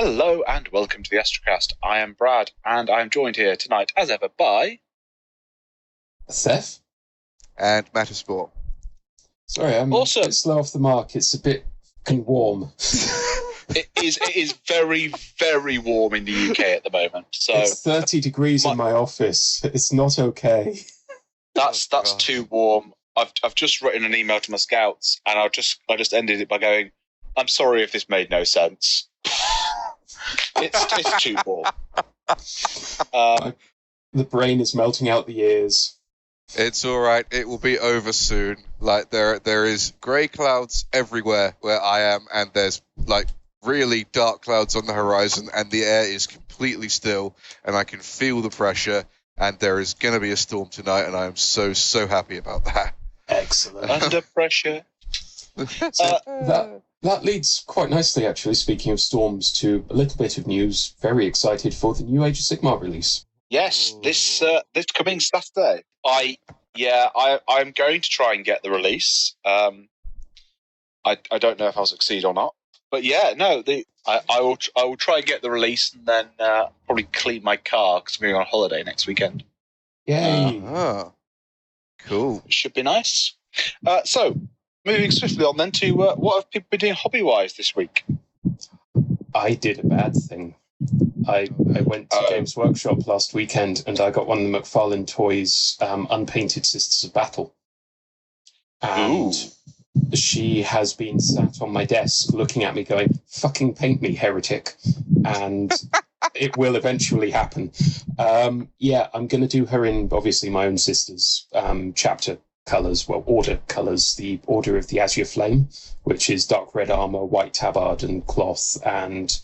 Hello and welcome to the Astrocast. I am Brad, and I am joined here tonight, as ever, by Theff and Mataspore. Sorry, I'm a bit slow off the mark. It's a bit fucking warm. It is very, very warm in the UK at the moment. So it's 30 degrees in my office. It's not okay. That's too warm. I've just written an email to my scouts, and I just ended it by going, "I'm sorry if this made no sense. It's too warm." The brain is melting out the ears. It's all right. It will be over soon. Like there is grey clouds everywhere where I am, and there's like really dark clouds on the horizon, and the air is completely still, and I can feel the pressure. And there is going to be a storm tonight, and I am so happy about that. Excellent. Under pressure. That leads quite nicely, actually, speaking of storms, to a little bit of news. Very excited for the new Age of Sigmar release. Yes, this coming Saturday. I'm going to try and get the release. I don't know if I'll succeed or not, but yeah, no, I will try and get the release, and then probably clean my car because I'm going on holiday next weekend. Yay! Cool. Should be nice. So, moving swiftly on then to what have people been doing hobby-wise this week? I did a bad thing. I went to Games Workshop last weekend, and I got one of the McFarlane Toys Unpainted Sisters of Battle. And she has been sat on my desk looking at me going, "Fucking paint me, heretic." And it will eventually happen. I'm going to do her in, obviously, my own sister's chapter colours, order colours, the Order of the Azure Flame, which is dark red armour, white tabard and cloth, and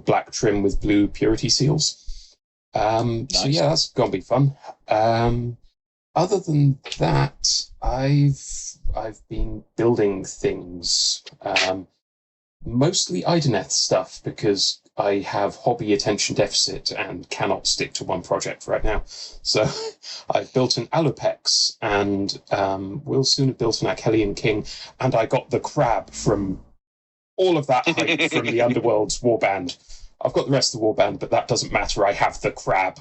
black trim with blue purity seals. Nice. So yeah, that's going to be fun. Other than that, I've been building things, mostly Ideneth stuff, because I have hobby attention deficit and cannot stick to one project right now. So I've built an Alupex, and we'll soon have built an Achelian King, and I got the crab from all of that hype from the Underworld's warband. I've got the rest of the warband, but that doesn't matter. I have the crab.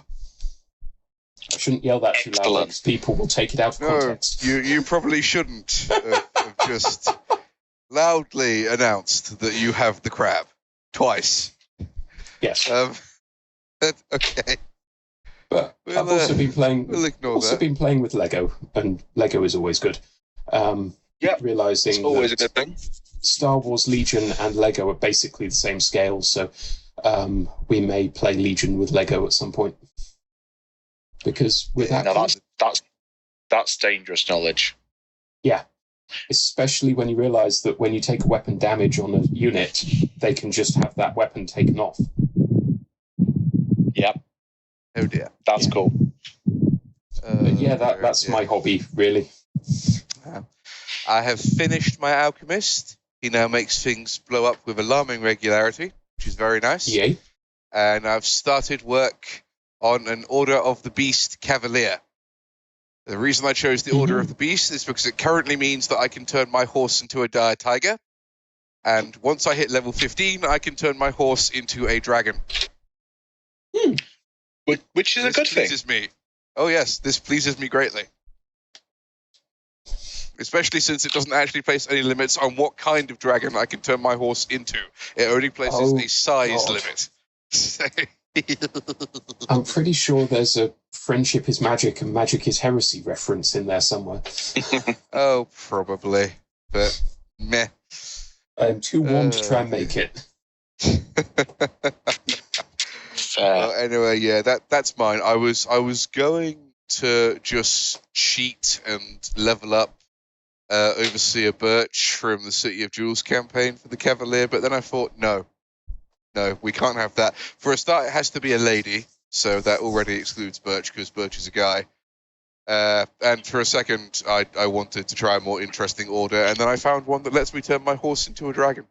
I shouldn't yell that too loud because people will take it out of context. You probably shouldn't have just loudly announced that you have the crab twice. Yes. Okay. But I've also been playing. We'll ignore that. Been playing with Lego, and Lego is always good. Realizing it's always a good thing. Star Wars Legion and Lego are basically the same scale, so we may play Legion with Lego at some point. Because with that's dangerous knowledge. Yeah, especially when you realise that when you take a weapon damage on a unit, they can just have that weapon taken off. Yep. Oh dear. That's cool. That's my hobby, really. I have finished my alchemist. He now makes things blow up with alarming regularity, which is very nice. Yay. And I've started work on an Order of the Beast Cavalier. The reason I chose the Order of the Beast is because it currently means that I can turn my horse into a dire tiger. And once I hit level 15, I can turn my horse into a dragon. Which is a good thing. This pleases me. Oh yes, this pleases me greatly. Especially since it doesn't actually place any limits on what kind of dragon I can turn my horse into. It only places a size limit. I'm pretty sure there's a friendship is magic and magic is heresy reference in there somewhere. Oh, probably. But meh. I'm too warm to try and make it. Well, anyway, yeah, that's mine. I was going to just cheat and level up Overseer Birch from the City of Jewels campaign for the Cavalier, but then I thought, no, we can't have that. For a start, it has to be a lady, so that already excludes Birch because Birch is a guy. And for a second, I wanted to try a more interesting order, and then I found one that lets me turn my horse into a dragon.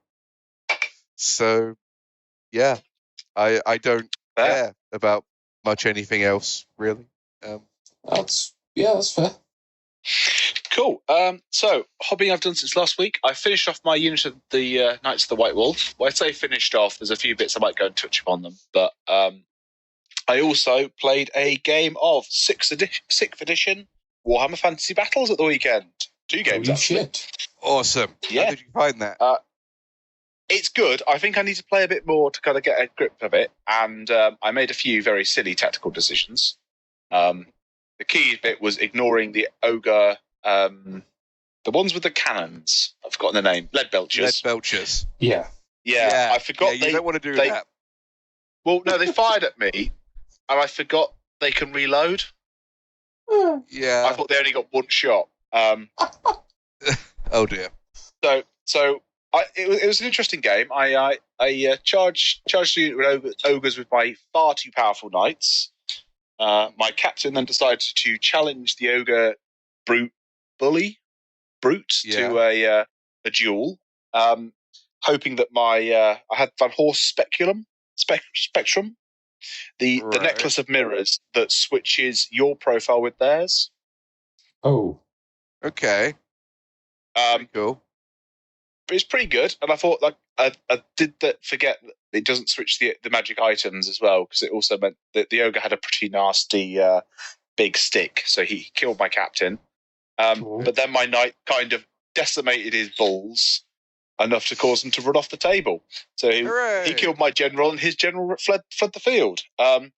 So, yeah, I don't care about much anything else, really. That's fair. Cool. So, hobbying I've done since last week. I finished off my unit of the Knights of the White Wolf. Well, I say finished off. There's a few bits I might go and touch upon them. But I also played a game of 6th edition Warhammer Fantasy Battles at the weekend. 2 games, Holy actually. shit. Awesome. Yeah. How did you find that? It's good. I think I need to play a bit more to kind of get a grip of it. And I made a few very silly tactical decisions. The key bit was ignoring the ogre... the ones with the cannons. I've forgotten the name. Lead belchers. Lead belchers. Yeah. Yeah, I forgot. Yeah, you don't want to do that. Well, no, they fired at me, and I forgot they can reload. Yeah. I thought they only got one shot. Oh dear. So it was an interesting game. I charged the ogres with my far too powerful knights. My captain then decided to challenge the ogre brute to a duel, hoping that I had Van Horse Spectrum, the necklace of mirrors that switches your profile with theirs. Oh, okay. Cool. But it's pretty good, and I thought I did forget that it doesn't switch the magic items as well, because it also meant that the ogre had a pretty nasty big stick, so he killed my captain. cool. But then my knight kind of decimated his balls enough to cause him to run off the table. So he killed my general, and his general fled the field. And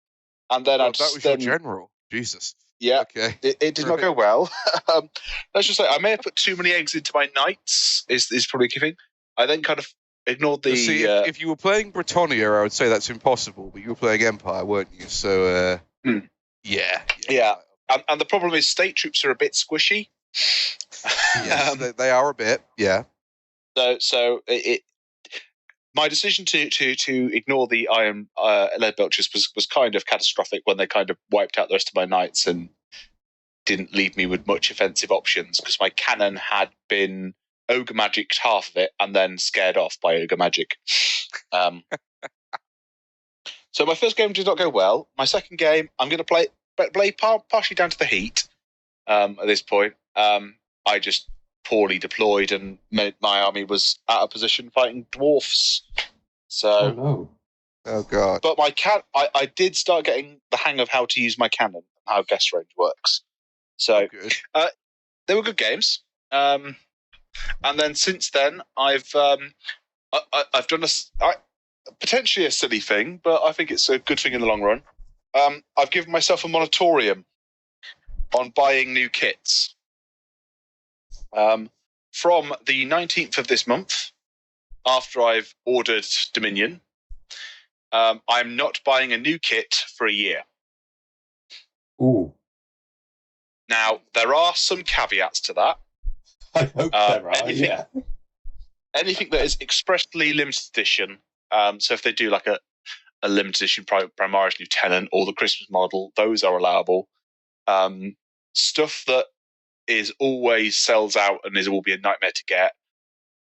then that was your general. Jesus. Yeah. Okay. It did not go well. Let's just say I may have put too many eggs into my knights. Is probably giving. I then kind of ignored the. See, if you were playing Britannia, I would say that's impossible. But you were playing Empire, weren't you? So yeah. And the problem is state troops are a bit squishy. Yes, they are a bit. Yeah. So my decision to ignore the iron lead belchers was kind of catastrophic when they kind of wiped out the rest of my knights and didn't leave me with much offensive options, because my cannon had been ogre magicked half of it and then scared off by ogre magic. So my first game did not go well. My second game, I'm going to play partially down to the heat. At this point, I just poorly deployed, and my army was out of position fighting dwarfs. So, oh god! But I did start getting the hang of how to use my cannon and how guess range works. So they were good games. And then since then, I've done potentially a silly thing, but I think it's a good thing in the long run. I've given myself a moratorium on buying new kits. From the 19th of this month, after I've ordered Dominion, I'm not buying a new kit for a year. Ooh. Now, there are some caveats to that. I hope there are, anything that is expressly limited edition, so if they do like a limited edition Primaris Lieutenant or the Christmas model, those are allowable. Stuff that is always sells out and will be a nightmare to get,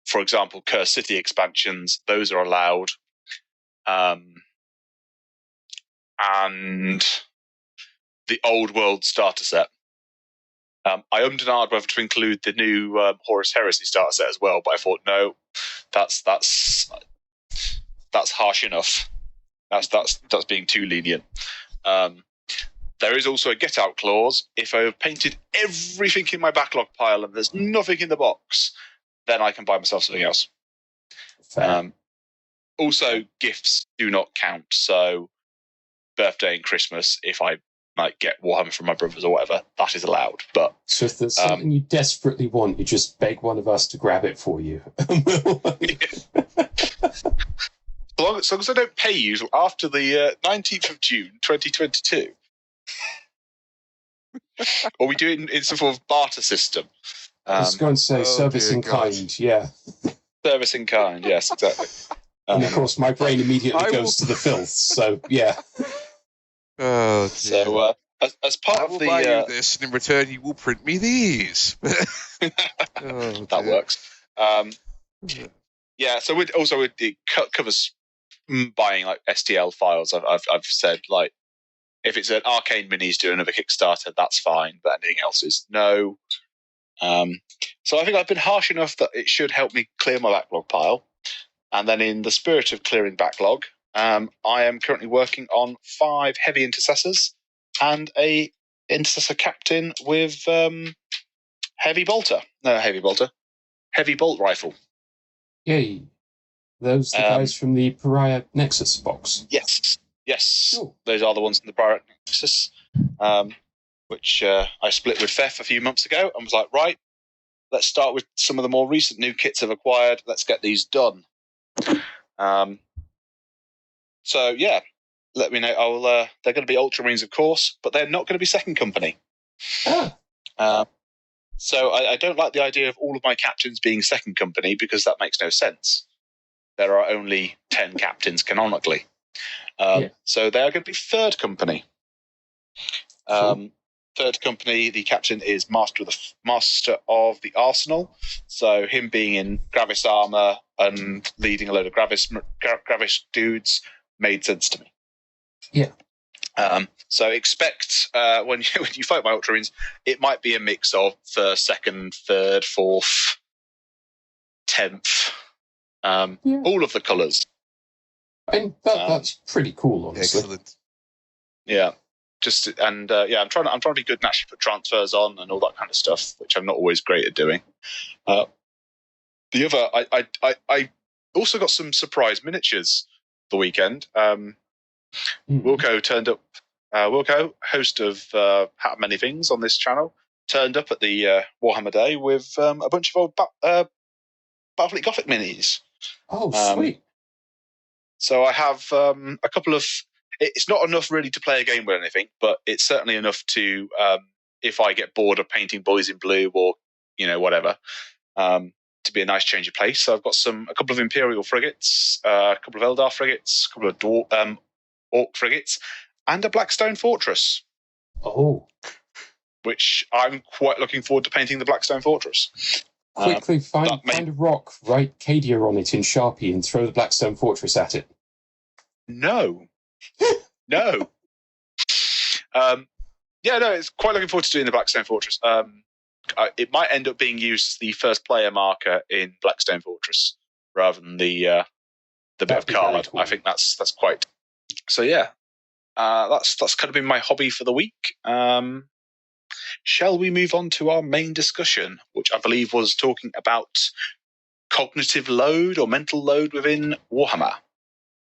for example, Curse City expansions, those are allowed. And the Old World starter set. I ummed and ahed whether to include the new Horus Heresy starter set as well, but I thought no, that's harsh enough. That's being too lenient. There is also a get out clause. If I have painted everything in my backlog pile and there's nothing in the box, then I can buy myself something else. Also, gifts do not count. So, birthday and Christmas, if I might get Warhammer from my brothers or whatever, that is allowed. But so if there's something you desperately want, you just beg one of us to grab it for you. As long as I don't pay you after the 19th of June, 2022. Or we do it in some sort of barter system. I was going to say service in kind, yeah. Service in kind, yes, exactly. And of course, my brain immediately goes to the filth, so yeah. Oh, dear. So, as part of the... I will buy you this, and in return you will print me these. That works. Yeah, so it covers buying like STL files. I've said, like, if it's an Arcane Minis doing another Kickstarter, that's fine, but anything else is no. So I think I've been harsh enough that it should help me clear my backlog pile. And then in the spirit of clearing backlog, I am currently working on 5 heavy intercessors and a intercessor captain with heavy bolt rifle. Yay. Those the guys from the Pariah Nexus box? Yes. Cool. Those are the ones from the Pariah Nexus, which I split with Theff a few months ago and was like, right, let's start with some of the more recent new kits I've acquired. Let's get these done. So yeah, let me know. They're going to be Ultramarines, of course, but they're not going to be second company. So I don't like the idea of all of my captains being second company because that makes no sense. There are only 10 captains canonically. So they are going to be third company. Third company, the captain is Master of the Arsenal. So him being in Gravis armor and leading a load of Gravis dudes made sense to me. Yeah. So expect when you fight my Ultramarines, it might be a mix of first, second, third, fourth, 10th, all of the colours. That's pretty cool, honestly. Excellent. Yeah. I'm trying to be good and actually put transfers on and all that kind of stuff, which I'm not always great at doing. The other, I also got some surprise miniatures the weekend. Wilco turned up. Wilco, host of How Many Things on this channel, turned up at the Warhammer Day with a bunch of old Battlefleet Gothic minis. Oh, sweet. So I have a couple of. It's not enough really to play a game with anything, but it's certainly enough to, if I get bored of painting boys in blue or whatever, to be a nice change of pace. So I've got a couple of Imperial frigates, a couple of Eldar frigates, a couple of Orc frigates, and a Blackstone Fortress. Oh. Which I'm quite looking forward to painting the Blackstone Fortress. Quickly find a rock, write Cadia on it in Sharpie, and throw the Blackstone Fortress at it. No. No. It's quite looking forward to doing the Blackstone Fortress. It might end up being used as the first player marker in Blackstone Fortress rather than the bit of card. Cool. I think that's quite. So yeah, that's kind of been my hobby for the week. Shall we move on to our main discussion, which I believe was talking about cognitive load or mental load within Warhammer?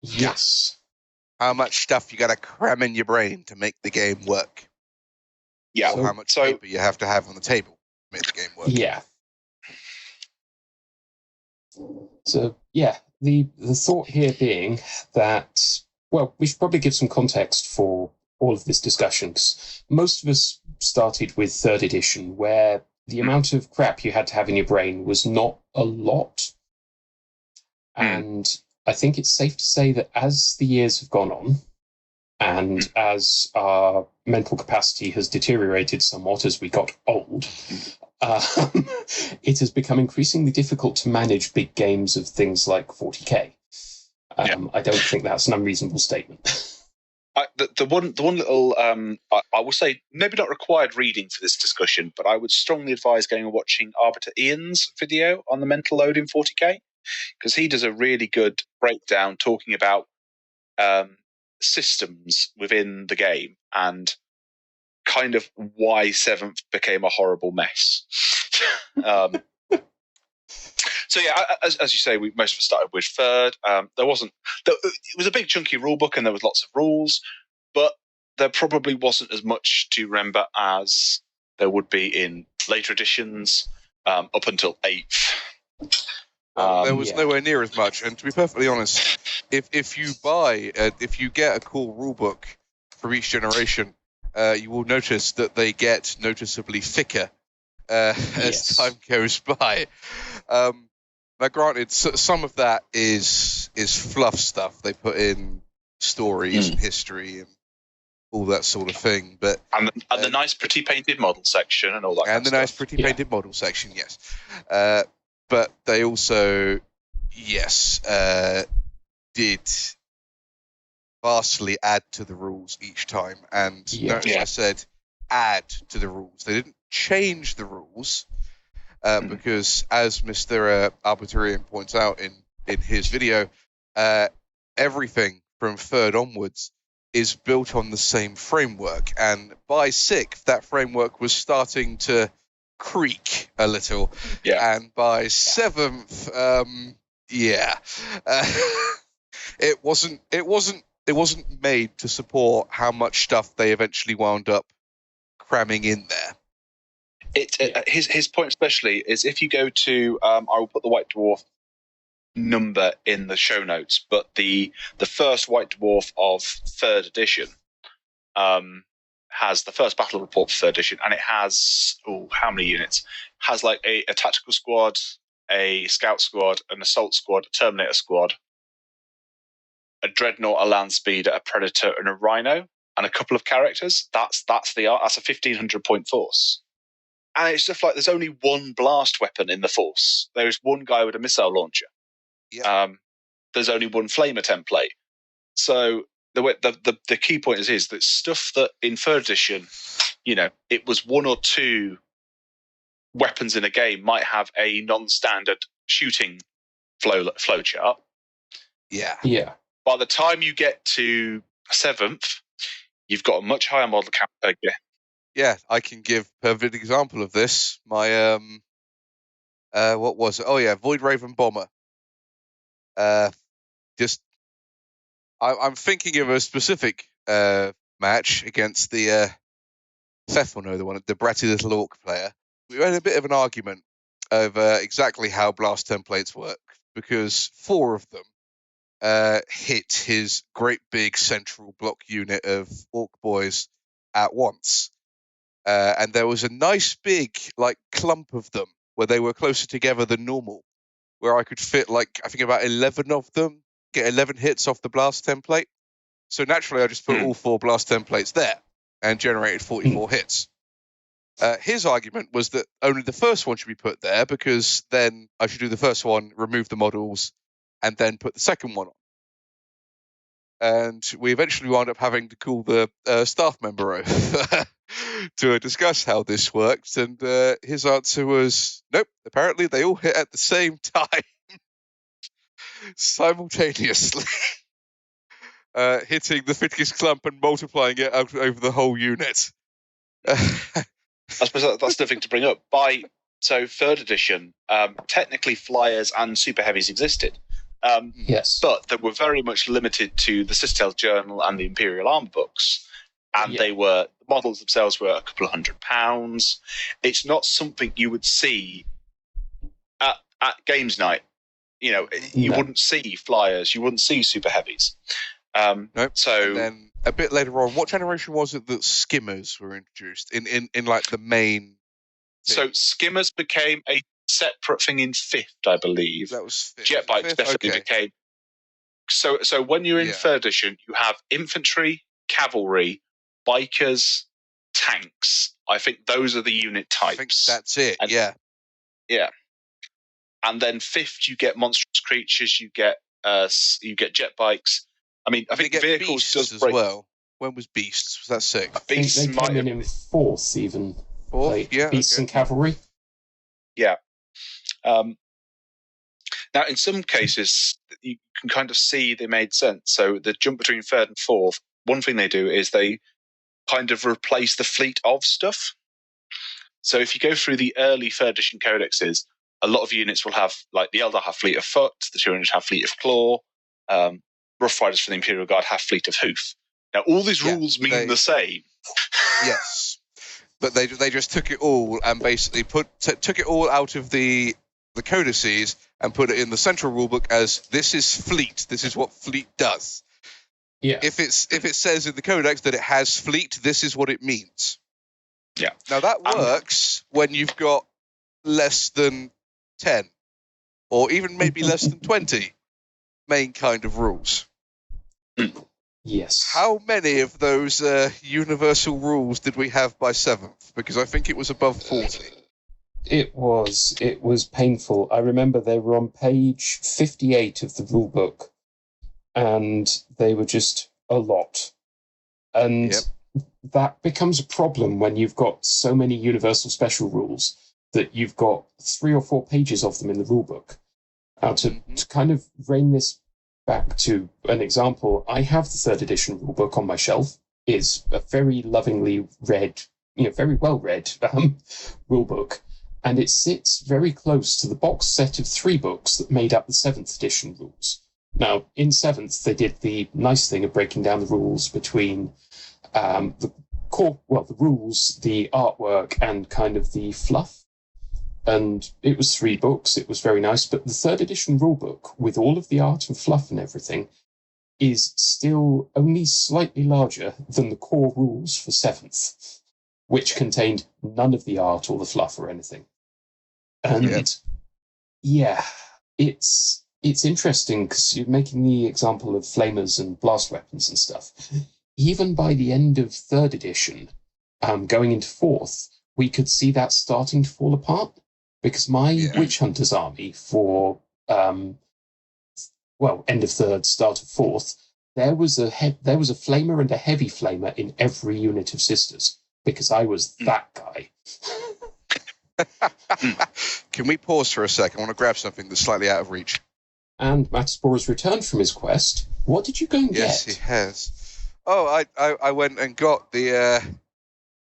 Yes. How much stuff you got to cram in your brain to make the game work? Yeah. Or how much paper you have to have on the table to make the game work? Yeah. So yeah, the thought here being that, well, we should probably give some context for all of this discussion, because most of us started with 3rd edition, where the amount of crap you had to have in your brain was not a lot. And I think it's safe to say that as the years have gone on, and as our mental capacity has deteriorated somewhat as we got old, it has become increasingly difficult to manage big games of things like 40k. I don't think that's an unreasonable statement. The one little I will say, maybe not required reading for this discussion, but I would strongly advise going and watching Arbiter Ian's video on the mental load in 40k, because he does a really good breakdown talking about systems within the game and kind of why 7th became a horrible mess. So yeah, as you say, most of us started with 3rd. It was a big chunky rule book and there was lots of rules, but there probably wasn't as much to remember as there would be in later editions up until 8th. There was nowhere near as much, and to be perfectly honest, if you get a cool rule book for each generation, you will notice that they get noticeably thicker as time goes by. Now, granted, some of that is fluff stuff. They put in stories and history and all that sort of thing, but and the nice, pretty painted model section and all that. And the nice, pretty painted model section, yes. But they also, did vastly add to the rules each time. And notice I said add to the rules. They didn't change the rules. because as Mr. Arbitarian points out in his video, everything from third onwards is built on the same framework, and by sixth, that framework was starting to creak a little, and by seventh, it wasn't made to support how much stuff they eventually wound up cramming in there. His point especially is if you go to I will put the White Dwarf number in the show notes, but the first White Dwarf of third edition has the first battle report for third edition, and it has how many units? Has like a tactical squad, a scout squad, an assault squad, a terminator squad, a dreadnought, a land speeder, a predator, and a rhino, and a couple of characters. That's a 1,500 point force. And it's just like there's only one blast weapon in the force. There is one guy with a missile launcher. Yeah. There's only one flamer template. So the key point is that stuff that in third edition, it was one or two weapons in a game might have a non-standard shooting flow chart. Yeah. By the time you get to seventh, you've got a much higher model count per gear. Yeah, I can give a perfect example of this. My what was it? Oh yeah, Void Raven Bomber. I'm thinking of a specific match against the Theff, the bratty little orc player. We had a bit of an argument over exactly how blast templates work, because 4 of them hit his great big central block unit of orc boys at once. And there was a nice big clump of them where they were closer together than normal, where I could fit I think about 11 of them, get 11 hits off the blast template. So naturally I just put all 4 blast templates there and generated 44 hits. His argument was that only the first one should be put there, because then I should do the first one, remove the models, and then put the second one on. And we eventually wound up having to call the staff member over to discuss how this worked. And his answer was, nope, apparently they all hit at the same time, simultaneously, hitting the thickest clump and multiplying it out over the whole unit. I suppose that's the thing to bring up. So third edition, technically flyers and super heavies existed. Yes. But they were very much limited to the Citadel's Journal and the Imperial Armor books. And the models themselves were a couple of £100. It's not something you would see at games night. You wouldn't see flyers, you wouldn't see super heavies. Nope. So, and then a bit later on, what generation was it that skimmers were introduced in the main thing? So skimmers became a separate thing in 5th, I believe. That was 5th. Jet bikes definitely became. So when you're in 3rd edition, you have infantry, cavalry, bikers, tanks. I think those are the unit types. I think that's it. Yeah. And then 5th, you get monstrous creatures. You get jet bikes. I mean, I think vehicles does as break. well. When was Beasts? Was that 6th? Beasts they came in 4th, even. 4th, Beasts and cavalry. Yeah. Now, in some cases, you can kind of see they made sense. So the jump between 3rd and 4th, one thing they do is they kind of replace the fleet of stuff. So if you go through the early 3rd edition codexes, a lot of units will have, the Eldar have fleet of foot, the 200 have fleet of claw, Rough Riders for the Imperial Guard have fleet of hoof. Now, all these rules mean the same. Yes. But they just took it all and basically took it all out of the codices and put it in the central rulebook as this is fleet. This is what fleet does. Yeah. If it says in the codex that it has fleet, this is what it means. Yeah. Now that works when you've got less than 10 or even maybe less than 20 main kind of rules. Yes. How many of those universal rules did we have by 7th? Because I think it was above 40. It was painful. I remember they were on page 58 of the rule book, and they were just a lot. And that becomes a problem when you've got so many universal special rules that you've got 3 or 4 pages of them in the rulebook. To kind of rein this back to an example, I have the 3rd edition rulebook on my shelf. It's a very lovingly read, very well read rulebook, and it sits very close to the box set of 3 books that made up the 7th edition rules. Now, in 7th, they did the nice thing of breaking down the rules between the rules, the artwork, and kind of the fluff. And it was 3 books. It was very nice. But the 3rd edition rulebook, with all of the art and fluff and everything, is still only slightly larger than the core rules for 7th, which contained none of the art or the fluff or anything. And it's interesting because you're making the example of flamers and blast weapons and stuff. Even by the end of 3rd edition, going into 4th, we could see that starting to fall apart, because my Witch Hunters army for end of 3rd, start of 4th, there was a flamer and a heavy flamer in every unit of Sisters, because I was that guy. Can we pause for a second? I want to grab something that's slightly out of reach. And Mataspore has returned from his quest. What did you go and get? Yes, he has. Oh, I went and got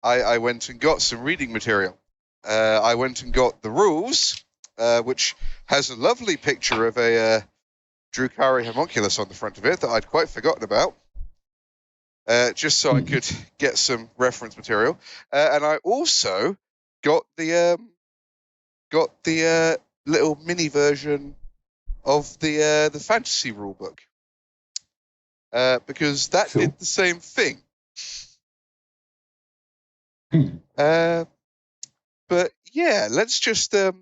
I went and got some reading material. I went and got the rules, which has a lovely picture of a Drukari homunculus on the front of it that I'd quite forgotten about, just so I could get some reference material. And I also got the little mini version of the fantasy rulebook, because that did the same thing. But yeah, let's just want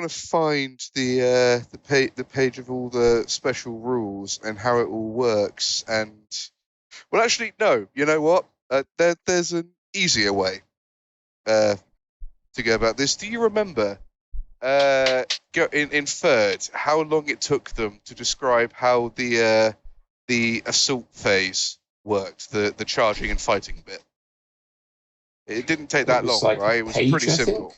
to find the page of all the special rules and how it all works. And well, actually, no. You know what? There's an easier way to go about this. Do you remember in 3rd how long it took them to describe how the assault phase worked, the charging and fighting bit? It didn't take that long, right? It was pretty simple.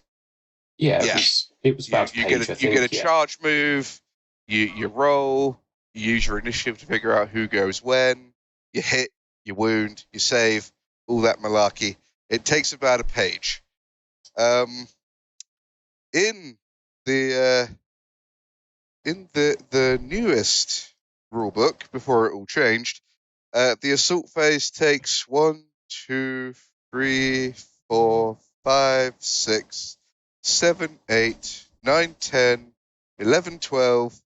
Yeah, it was about you get a charge move, you roll, you use your initiative to figure out who goes when, you hit, you wound, you save, all that malarkey. It takes about a page. In the newest rulebook, before it all changed, the assault phase takes 1, 2, 3, 4, 5, 6, 7, 8, 9, 10, 11, 12,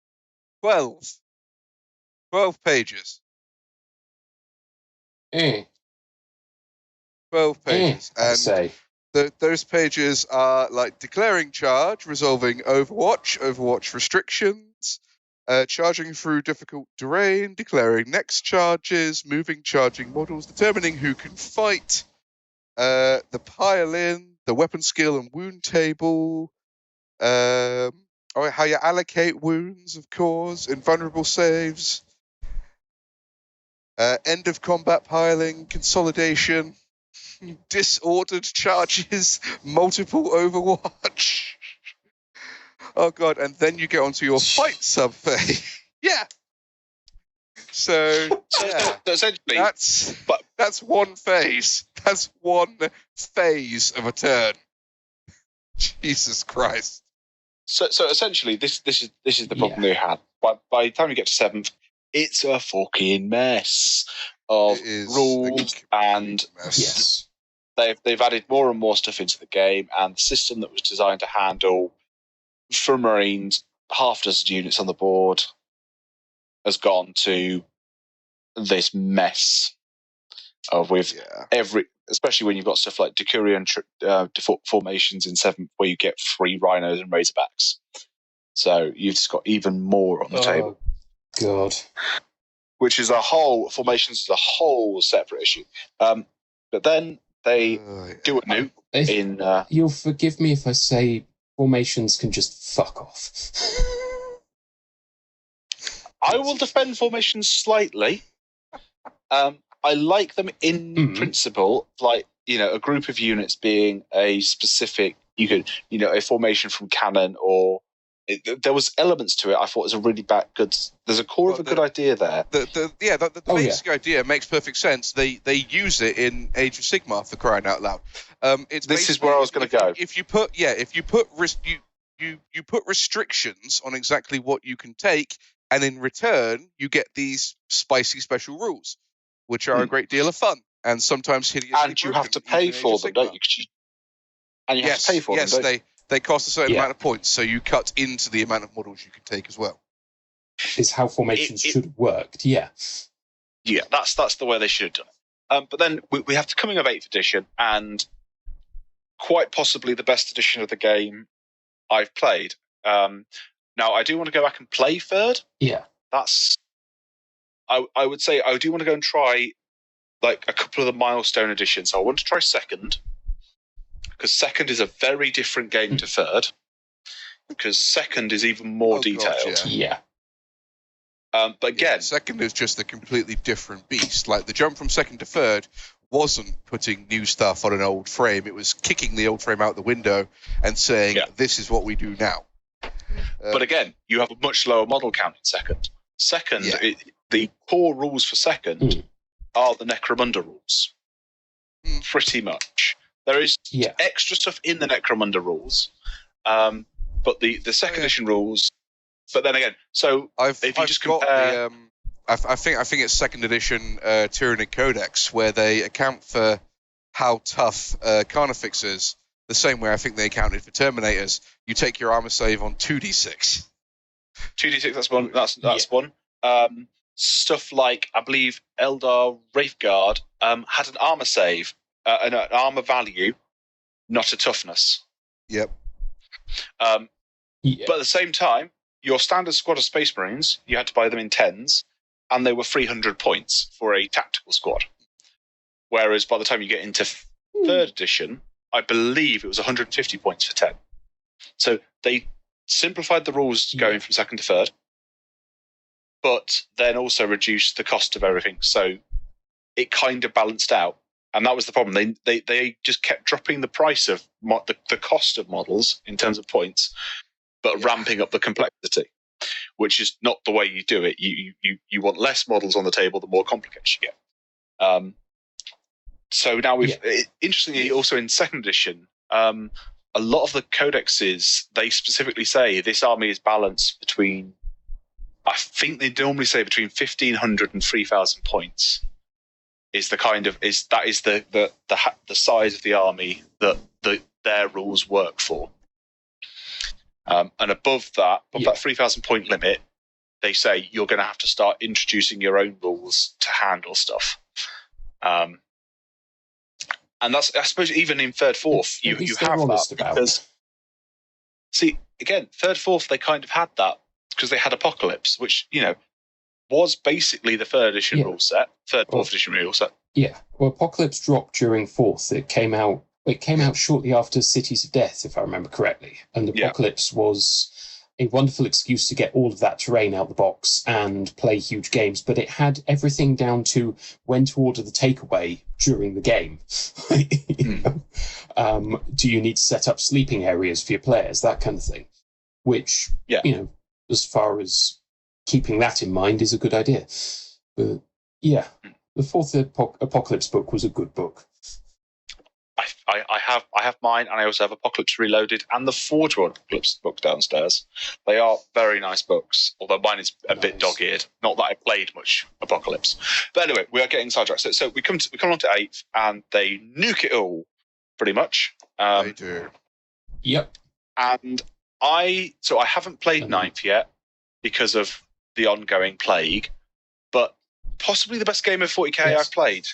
12 pages. 12 pages. And those pages are like declaring charge, resolving Overwatch restrictions, charging through difficult terrain, declaring next charges, moving charging models, determining who can fight, the pile-in, the weapon skill and wound table, how you allocate wounds, of course, invulnerable saves, end of combat piling, consolidation, disordered charges, multiple Overwatch. Oh god, and then you get onto your fight sub-phase. Yeah. So yeah, essentially, that's one phase. That's one phase of a turn. Jesus Christ. So essentially, this is the problem they had. By the time you get to 7th, it's a fucking mess of rules, and they've added more and more stuff into the game, and the system that was designed to handle for Marines half a dozen units on the board has gone to this mess of especially when you've got stuff like Decurion formations in 7th, where you get 3 rhinos and razorbacks. So you've just got even more on the table. God. Which is formations is a whole separate issue. But then they do a new in. You'll forgive me if I say formations can just fuck off. I will defend formations slightly. I like them in principle. Like, a group of units being a specific, a formation from cannon, or there was elements to it. I thought it was a really good. There's a core of a good idea there. The basic idea makes perfect sense. They use it in Age of Sigmar, for crying out loud. This is where I was going to go. If you put restrictions on exactly what you can take, and in return you get these spicy special rules, which are a great deal of fun and sometimes hideously and you have to pay for them, don't you? And you have to pay for them. Yes, they cost a certain amount of points, so you cut into the amount of models you can take as well. Is how formations should have worked, yeah. Yeah, that's the way they should have done it. But then we have the coming of 8th edition, and quite possibly the best edition of the game I've played. Now, I do want to go back and play 3rd. Yeah. I would say I do want to go and try like a couple of the milestone editions. So I want to try 2nd, because 2nd is a very different game to 3rd, because 2nd is even more detailed. God, yeah. But again, 2nd is just a completely different beast. Like the jump from 2nd to 3rd wasn't putting new stuff on an old frame. It was kicking the old frame out the window and saying, this is what we do now. But again, you have a much lower model count in 2nd. 2nd, the core rules for 2nd are the Necromunda rules. Pretty much. There is extra stuff in the Necromunda rules, but the 2nd edition rules. But then again, so if you just compare, I think it's 2nd edition Tyranid Codex, where they account for how tough Carnifex is the same way I think they accounted for Terminators. You take your armor save on 2d6. 2d6. That's one. That's one. Stuff like, I believe Eldar Wraithguard had an armor save, an armor value, not a toughness. Yep. But at the same time, your standard squad of Space Marines, you had to buy them in 10s, and they were 300 points for a tactical squad. Whereas by the time you get into 3rd edition, I believe it was 150 points for 10. So they simplified the rules going from 2nd to 3rd, but then also reduced the cost of everything. So it kind of balanced out. And that was the problem. They just kept dropping the price of the cost of models in terms of points, but ramping up the complexity, which is not the way you do it. You want less models on the table, the more complicated you get. So now interestingly, also in 2nd edition, a lot of the codexes, they specifically say this army is balanced between, I think they normally say between 1,500 and 3,000 points is the kind of the size of the army that their rules work for. And above that 3,000 point limit, they say you're going to have to start introducing your own rules to handle stuff. And that's, I suppose, even in 3rd, 4th, you have that. Because, see, again, 3rd, 4th, they kind of had that because they had Apocalypse, which, was basically the 3rd edition rule set, 3rd, 4th edition rule set. Yeah, well, Apocalypse dropped during 4th. It came out shortly after Cities of Death, if I remember correctly. And Apocalypse was a wonderful excuse to get all of that terrain out the box and play huge games, but it had everything down to when to order the takeaway during the game. Do you need to set up sleeping areas for your players, that kind of thing, which, as far as keeping that in mind is a good idea. But the 4th Apocalypse book was a good book. I have mine, and I also have Apocalypse Reloaded and the Forge World Apocalypse book downstairs. They are very nice books, although mine is a bit dog-eared. Not that I played much Apocalypse, but anyway, we are getting sidetracked. So we come on to 8th, and they nuke it all, pretty much. They do. Yep. And I haven't played 9th yet because of the ongoing plague, but possibly the best game of 40k I've played,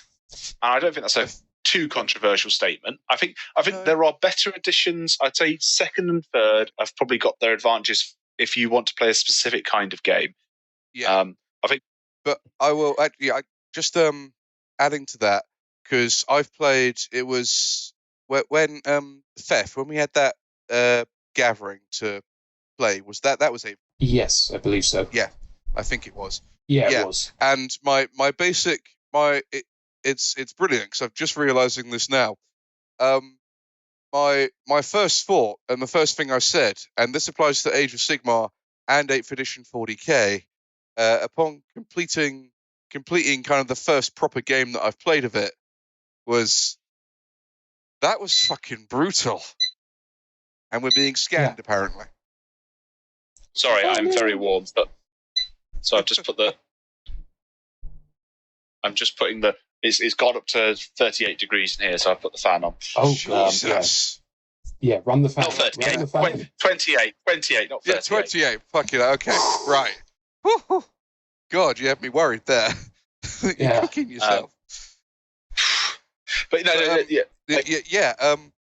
and I don't think that's a too controversial statement. I think there are better editions. I'd say 2nd and 3rd have probably got their advantages if you want to play a specific kind of game. Yeah, I think. But I will actually just adding to that, because I've played. It was when Theff, when we had that gathering to play. Was that was a? Yes, I believe so. Yeah, I think it was. Yeah, it was. And my it's brilliant because I'm just realizing this now. My first thought and the first thing I said, and this applies to Age of Sigmar and 8th edition 40k, upon completing kind of the first proper game that I've played of it, was that was fucking brutal. And we're being scanned, apparently. Sorry, I'm very warm, but so I've just put the. I'm just putting the. It's gone up to 38 degrees in here, so I've put the fan on. Oh, Jesus. Yeah, run the fan. Not 38, 28, not 38. Yeah, 28. Fuck it. Okay, right. Woo-hoo. God, you had me worried there. You're kicking yourself. But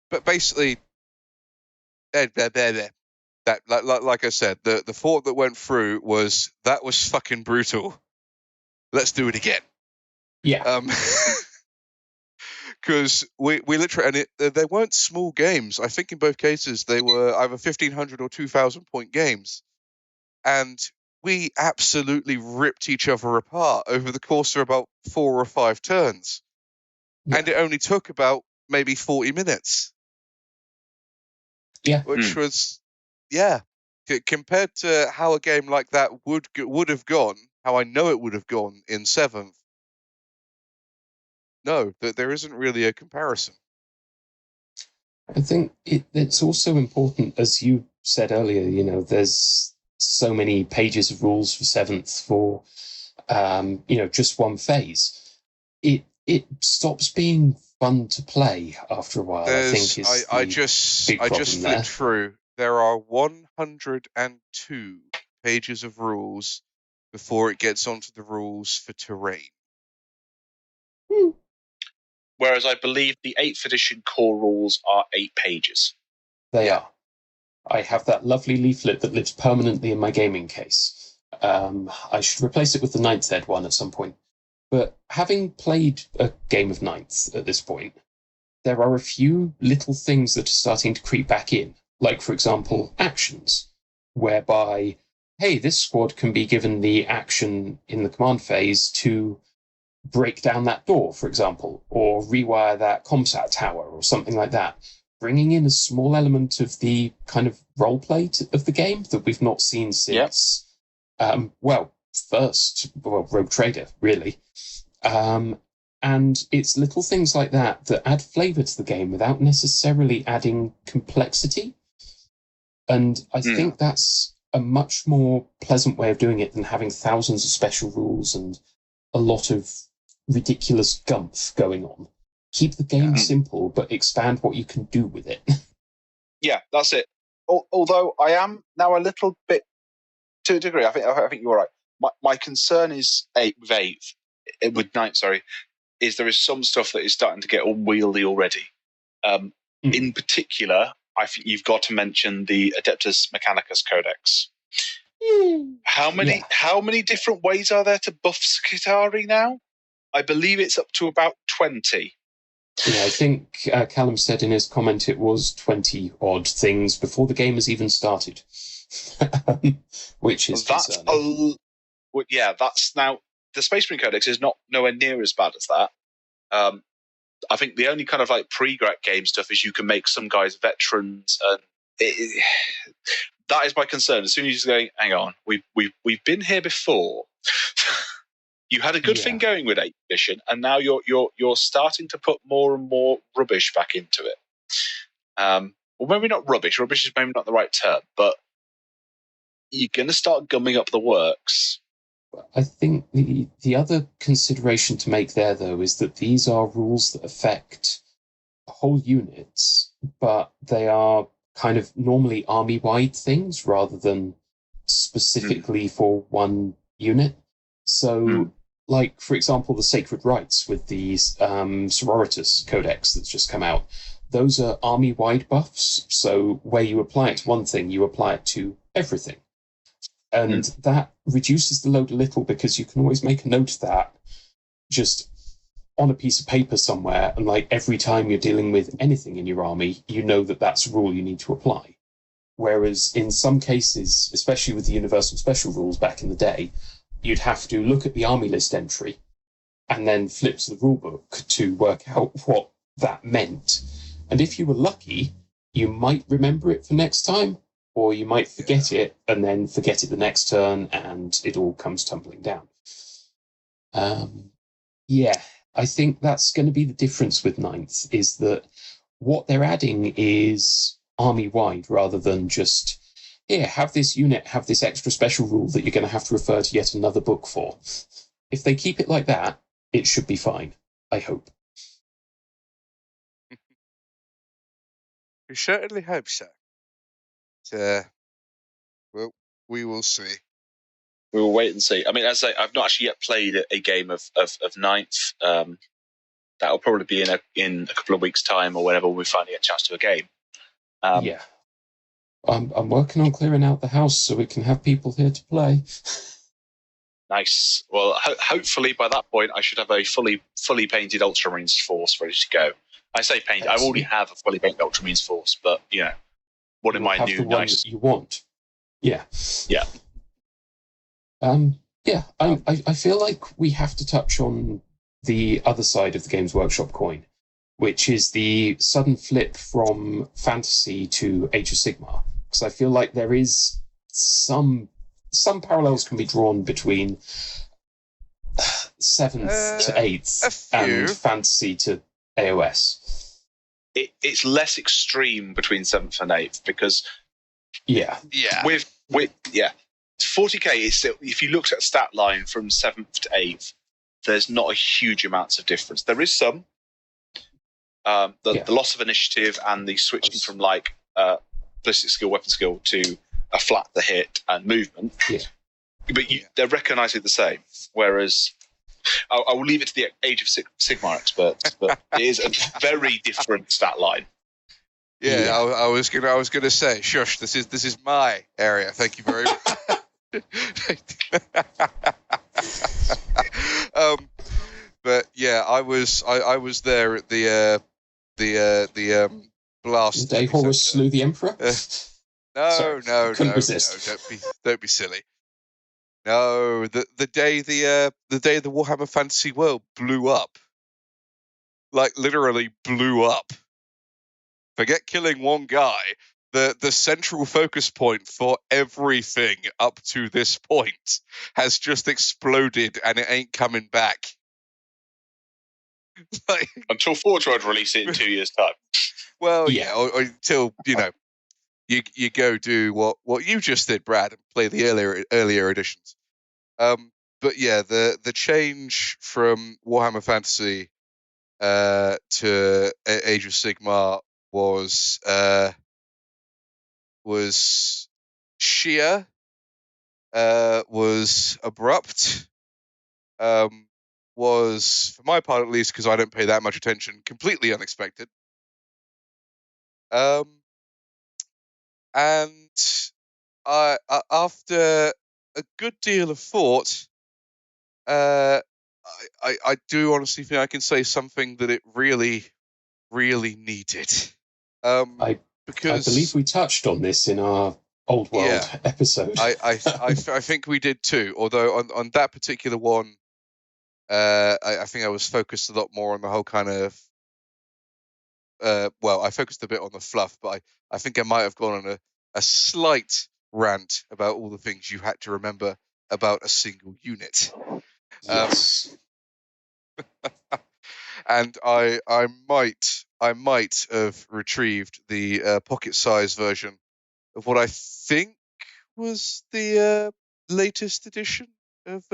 but basically, that like I said, the thought that went through was that was fucking brutal. Let's do it again. Yeah. Because we literally, and they weren't small games. I think in both cases they were either 1,500 or 2,000 point games, and we absolutely ripped each other apart over the course of about 4 or 5 turns, and it only took about maybe 40 minutes. Yeah, which was compared to how a game like that would have gone, how I know it would have gone in 7th. No, there isn't really a comparison. I think it's also important, as you said earlier, there's so many pages of rules for 7th for, just one phase. It stops being fun to play after a while. I just flipped through. There are 102 pages of rules before it gets onto the rules for terrain. Whereas I believe the 8th edition core rules are 8 pages. They are. I have that lovely leaflet that lives permanently in my gaming case. I should replace it with the 9th ed one at some point. But having played a game of 9th at this point, there are a few little things that are starting to creep back in. Like, for example, actions, whereby, hey, this squad can be given the action in the command phase to break down that door, for example, or rewire that ComSat tower or something like that, bringing in a small element of the kind of roleplay of the game that we've not seen since, Rogue Trader, really. And it's little things like that that add flavour to the game without necessarily adding complexity. And I think that's a much more pleasant way of doing it than having thousands of special rules and a lot of ridiculous gumph going on. Keep the game simple, but expand what you can do with it. Yeah, that's it. Although I am now a little bit, to a degree, I think you're right. My concern is with 9th, is there is some stuff that is starting to get unwieldy already. In particular, I think you've got to mention the Adeptus Mechanicus Codex. How many different ways are there to buff Skitarii now? I believe it's up to about 20. Yeah, I think Callum said in his comment it was 20 odd things before the game has even started, which is concerning. That's now the Space Marine Codex is nowhere near as bad as that. I think the only kind of like pre-grat game stuff is you can make some guys veterans, and that is my concern. As soon as you're going, hang on, we've been here before. You had a good thing going with 8th edition, and now you're starting to put more and more rubbish back into it. Well, maybe not rubbish. Rubbish is maybe not the right term, but you're going to start gumming up the works. I think the other consideration to make there, though, is that these are rules that affect whole units, but they are kind of normally army-wide things rather than specifically for one unit. So, like, for example, the Sacred Rites with the Sororitas Codex that's just come out, those are army-wide buffs. So where you apply it to one thing, you apply it to everything. And that reduces the load a little because you can always make a note of that just on a piece of paper somewhere. And like every time you're dealing with anything in your army, you know that that's a rule you need to apply. Whereas in some cases, especially with the Universal Special rules back in the day, you'd have to look at the army list entry, and then flip to the rulebook to work out what that meant. And if you were lucky, you might remember it for next time, or you might forget it and then forget it the next turn, and it all comes tumbling down. I think that's going to be the difference with Ninth, is that what they're adding is army-wide rather than just, have this unit, have this extra special rule that you're going to have to refer to yet another book for. If they keep it like that, it should be fine, I hope. We certainly hope so. Well, we will see. We will wait and see. I mean, as I say, I've not actually yet played a game of Ninth. That'll probably be in a couple of weeks' time or whenever we finally get a chance to a game. I'm working on clearing out the house so we can have people here to play. Nice. Well, hopefully by that point I should have a fully painted Ultramarines force ready to go. I say painted. I already have a fully painted Ultramarines force, but what am I new? Nice. That you want? Yeah. Yeah. I feel like we have to touch on the other side of the Games Workshop coin, which is the sudden flip from fantasy to Age of Sigmar. Because I feel like there is some parallels can be drawn between 7th to 8th and fantasy to AOS. It's less extreme between 7th and 8th because with 40k is still, if you looked at stat line from 7th to 8th, there's not a huge amounts of difference. There is some. The loss of initiative and the switching from ballistic skill, weapon skill to a flat the hit and movement. Yeah. But they're recognising the same. Whereas I will leave it to the Age of Sigmar experts, but it is a very different stat line. I was gonna say, shush, this is my area. Thank you very much. But yeah, I was there at the blast. The day Horus slew the Emperor. No, resist. Don't be silly. No, the day the Warhammer Fantasy World blew up, like literally blew up. Forget killing one guy. The central focus point for everything up to this point has just exploded, and it ain't coming back. Until Forge World release it in 2 years' time. Well, or until you go do what you just did, Brad, and play the earlier editions. But yeah, the change from Warhammer Fantasy to Age of Sigmar was sheer, was abrupt, was, for my part at least, because I don't pay that much attention, completely unexpected. And I after a good deal of thought, I do honestly think I can say something that it really, really needed. Because I believe we touched on this in our Old World episode. I think we did too. Although on that particular one, I think I was focused a lot more on the whole kind of. I focused a bit on the fluff, but I think I might have gone on a slight rant about all the things you had to remember about a single unit. Yes. And I might have retrieved the pocket-sized version of what I think was the latest edition of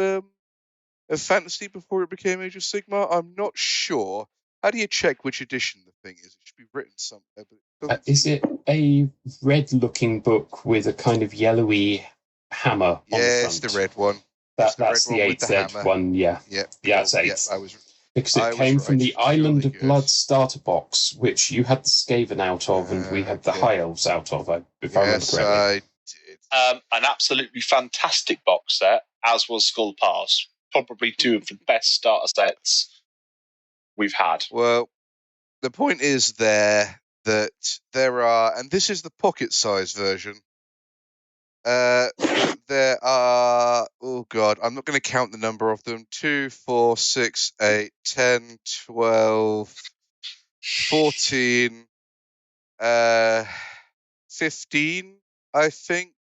Fantasy before it became Age of Sigmar. I'm not sure. How do you check which edition the thing is? It should be written somewhere. But is it a red-looking book with a kind of yellowy hammer on the front? Yeah, it's the red one. That's the 8th one, yeah. Yeah, it's 8th. Because it I came was from right. the Island of Blood starter box, which you had the Skaven out of, and we had the High Elves out of, if I remember correctly. I did. An absolutely fantastic box set, as was Skull Pass. Probably two of the best starter sets we've had. Well, the point is that there are, and this is the pocket-sized version, there there are, oh God, I'm not going to count the number of them. 2, 4, 6, 8, 10, 12, 14, 15, I think.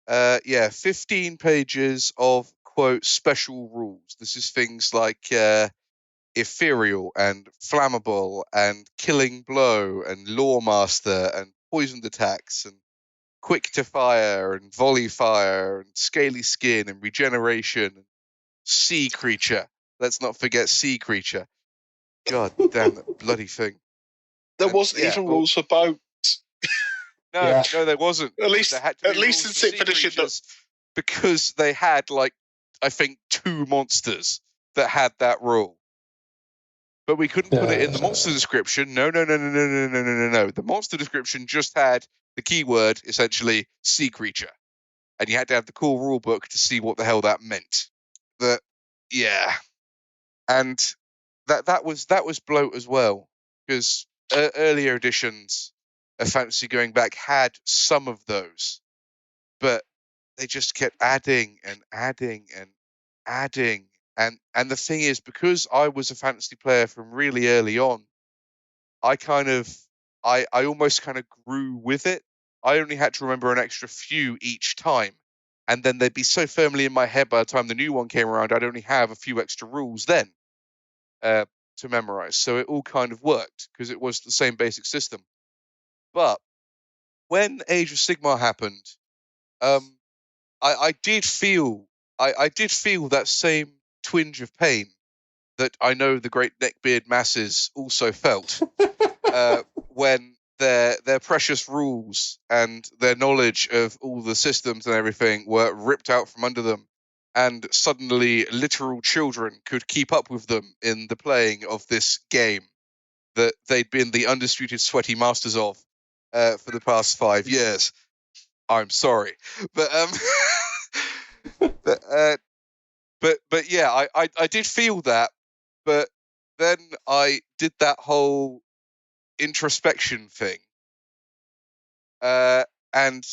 15 pages of, quote, special rules. This is things like ethereal and flammable and killing blow and lawmaster and poisoned attacks and quick to fire and volley fire and scaly skin and regeneration and sea creature. Let's not forget sea creature. God damn that bloody thing. There wasn't even rules for boats. No, there wasn't. At least in 6th edition, because they had, like, I think 2 monsters that had that rule. But we couldn't put it in the monster description. No. The monster description just had the keyword, essentially, sea creature. And you had to have the cool rule book to see what the hell that meant. And that was bloat as well, because earlier editions of Fantasy going back had some of those, but they just kept adding and adding and adding. And the thing is, because I was a Fantasy player from really early on, I almost kind of grew with it. I only had to remember an extra few each time, and then they'd be so firmly in my head by the time the new one came around, I'd only have a few extra rules then to memorize. So it all kind of worked because it was the same basic system. But when Age of Sigmar happened, I did feel that same twinge of pain that I know the great neckbeard masses also felt when their precious rules and their knowledge of all the systems and everything were ripped out from under them, and suddenly literal children could keep up with them in the playing of this game that they'd been the undisputed sweaty masters of for the past 5 years. I'm sorry, but but yeah, I did feel that, but then I did that whole introspection thing, and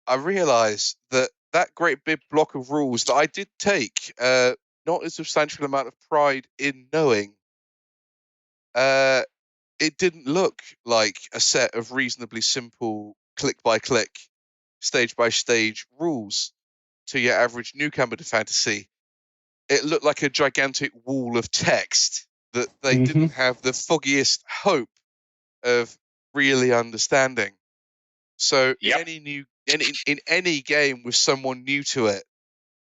I realized that great big block of rules that I did take not a substantial amount of pride in knowing, it didn't look like a set of reasonably simple click by click, stage by stage rules to your average newcomer to Fantasy. It looked like a gigantic wall of text that they didn't have the foggiest hope of really understanding. So in any game with someone new to it,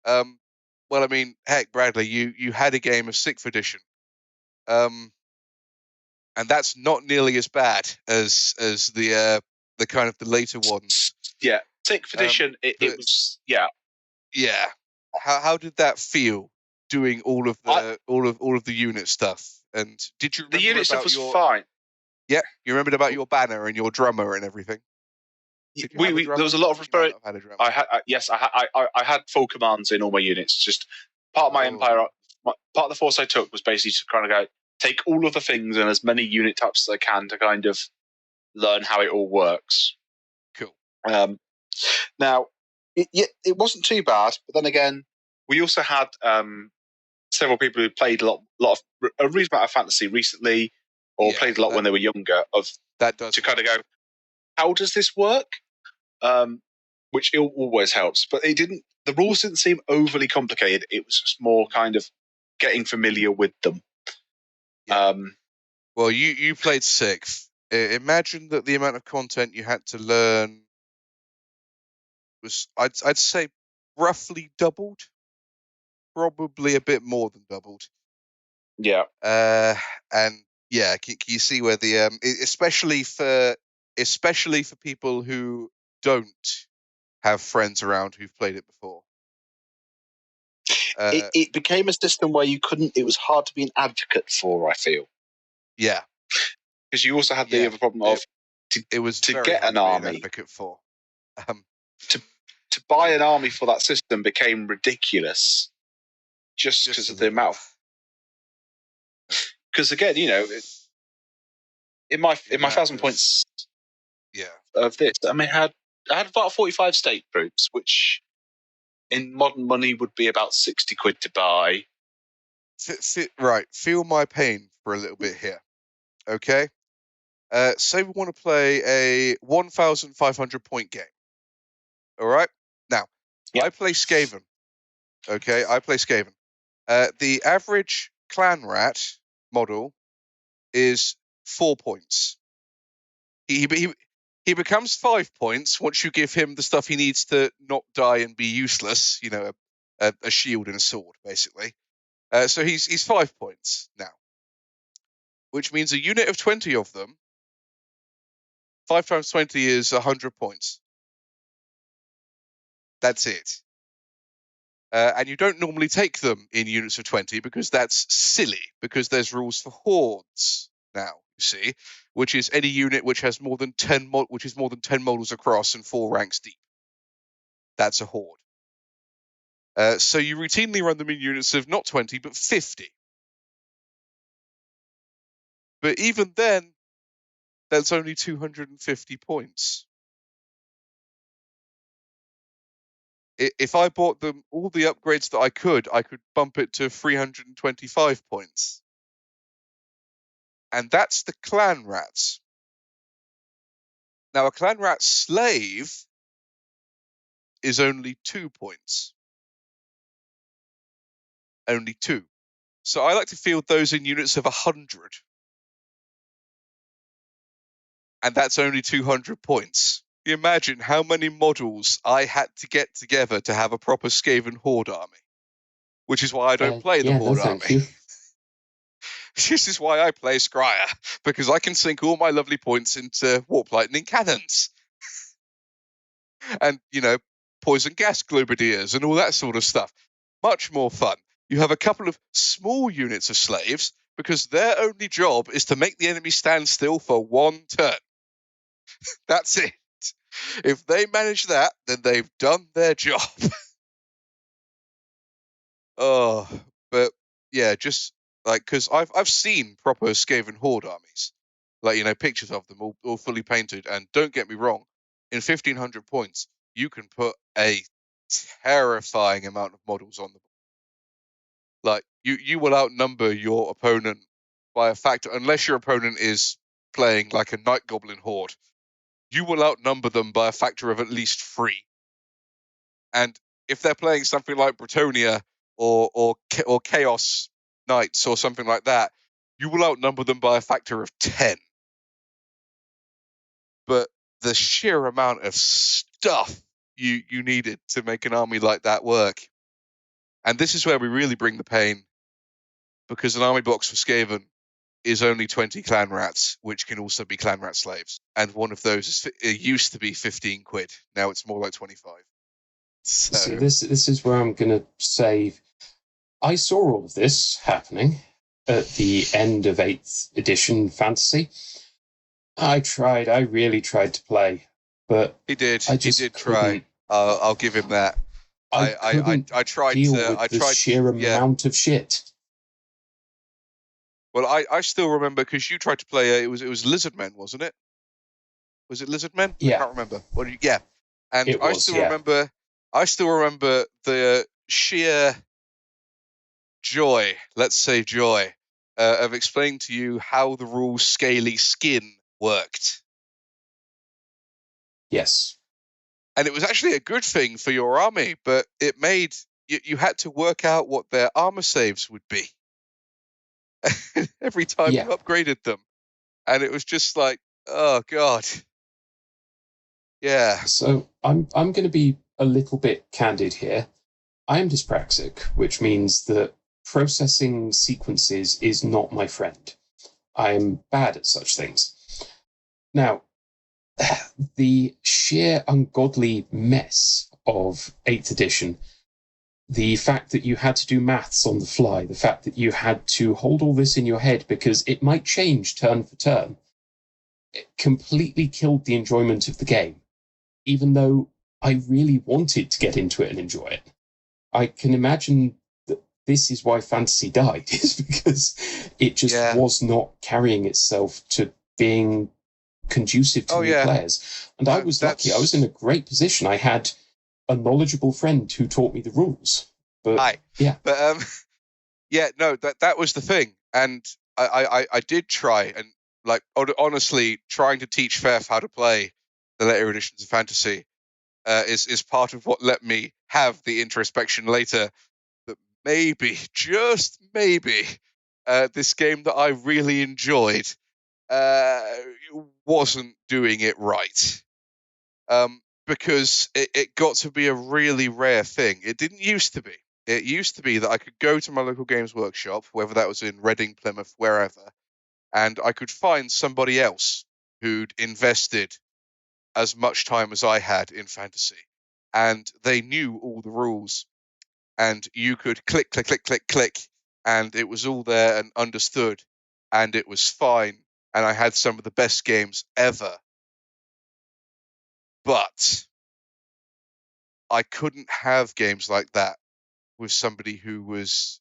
well, I mean, heck, Bradley, you had a game of 6th edition, and that's not nearly as bad as the kind of the later ones. Yeah, 6th edition. It was yeah. How did that feel? Doing all of the unit stuff, and did you remember the unit stuff was fine? Yeah, you remembered about your banner and your drummer and everything. There was a lot of referring. I had full commands in all my units. Just part of my empire, part of the force I took was basically to kind of go take all of the things and as many unit types as I can to kind of learn how it all works. Cool. Now, it wasn't too bad, but then again, we also had several people who played a reasonable amount of Fantasy recently, or played a lot when they were younger. Kind of go, how does this work? Which always helps, but it didn't. The rules didn't seem overly complicated. It was just more kind of getting familiar with them. Yeah. Well, you played 6th. Imagine that the amount of content you had to learn was, I'd say, roughly doubled. Probably a bit more than doubled. Yeah. And yeah, can you see where the especially for people who don't have friends around who've played it before. It became a system where you couldn't. It was hard to be an advocate for. I feel. Yeah. Because you also had the other problem of to get an army. An advocate for. To buy an army for that system became ridiculous. Just because of the amount. Because again, you know, in my 1,000 points, of this, I mean, I had about 45 state troops, which in modern money would be about 60 quid to buy. Right, feel my pain for a little bit here. Okay? Say we want to play a 1,500 point game. All right? Now, I play Skaven. Okay, I play Skaven. The average clan rat model is 4 points. He becomes 5 points once you give him the stuff he needs to not die and be useless. You know, a shield and a sword, basically. So he's 5 points now, which means a unit of 20 of them. 5 times 20 is 100 points. That's it. And you don't normally take them in units of 20 because that's silly, because there's rules for hordes now, you see, which is any unit which has more than 10 models across and 4 ranks deep. That's a horde. So you routinely run them in units of not 20, but 50. But even then, that's only 250 points. If I bought them all the upgrades that I could bump it to 325 points. And that's the clan rats. Now, a clan rat slave is only 2 points. Only 2. So I like to field those in units of 100. And that's only 200 points. You imagine how many models I had to get together to have a proper Skaven Horde army. Which is why I don't play the Horde army. This is why I play Scryer, because I can sink all my lovely points into Warp Lightning cannons. And, you know, poison gas globadiers and all that sort of stuff. Much more fun. You have a couple of small units of slaves, because their only job is to make the enemy stand still for 1 turn. That's it. If they manage that, then they've done their job. Oh, but yeah, just like, because I've seen proper Skaven Horde armies, like, you know, pictures of them all fully painted, and don't get me wrong, in 1,500 points, you can put a terrifying amount of models on them. Like, you will outnumber your opponent by a factor, unless your opponent is playing like a Night Goblin Horde. You will outnumber them by a factor of at least 3. And if they're playing something like Bretonia or Chaos Knights or something like that, you will outnumber them by a factor of 10. But the sheer amount of stuff you needed to make an army like that work. And this is where we really bring the pain, because an army box for Skaven is only 20 clan rats, which can also be clan rat slaves. And one of those used to be 15 quid. Now it's more like 25. So this is where I'm going to say, I saw all of this happening at the end of 8th edition Fantasy. I really tried to play, but he did couldn't. try. I'll give him that. I tried deal to. with I the tried sheer amount of shit. Well, I still remember, because you tried to play. It was Lizardmen, wasn't it? Was it Lizardmen? Yeah. I can't remember. Yeah. And It was, remember. I still remember the sheer joy. Let's say joy of explaining to you how the rules scaly skin worked. Yes. And it was actually a good thing for your army, but it made you had to work out what their armor saves would be every time you upgraded them. And it was just like, oh God. Yeah. So I'm going to be a little bit candid here. I am dyspraxic, which means that processing sequences is not my friend. I'm bad at such things. Now, the sheer ungodly mess of 8th edition, the fact that you had to do maths on the fly, the fact that you had to hold all this in your head because it might change turn for turn, it completely killed the enjoyment of the game, even though I really wanted to get into it and enjoy it. I can imagine that this is why Fantasy died, is because it just was not carrying itself to being conducive to new players. And I was lucky. I was in a great position. I had a knowledgeable friend who taught me the rules. But yeah, but yeah, no, that was the thing, and I did try, and like honestly, trying to teach Theff how to play the later editions of Fantasy is part of what let me have the introspection later that maybe, just maybe, this game that I really enjoyed wasn't doing it right. Because it got to be a really rare thing. It didn't used to be. It used to be that I could go to my local games workshop, whether that was in Reading, Plymouth, wherever, and I could find somebody else who'd invested as much time as I had in Fantasy. And they knew all the rules. And you could click, click, click, click, click, and it was all there and understood. And it was fine. And I had some of the best games ever. But I couldn't have games like that with somebody who was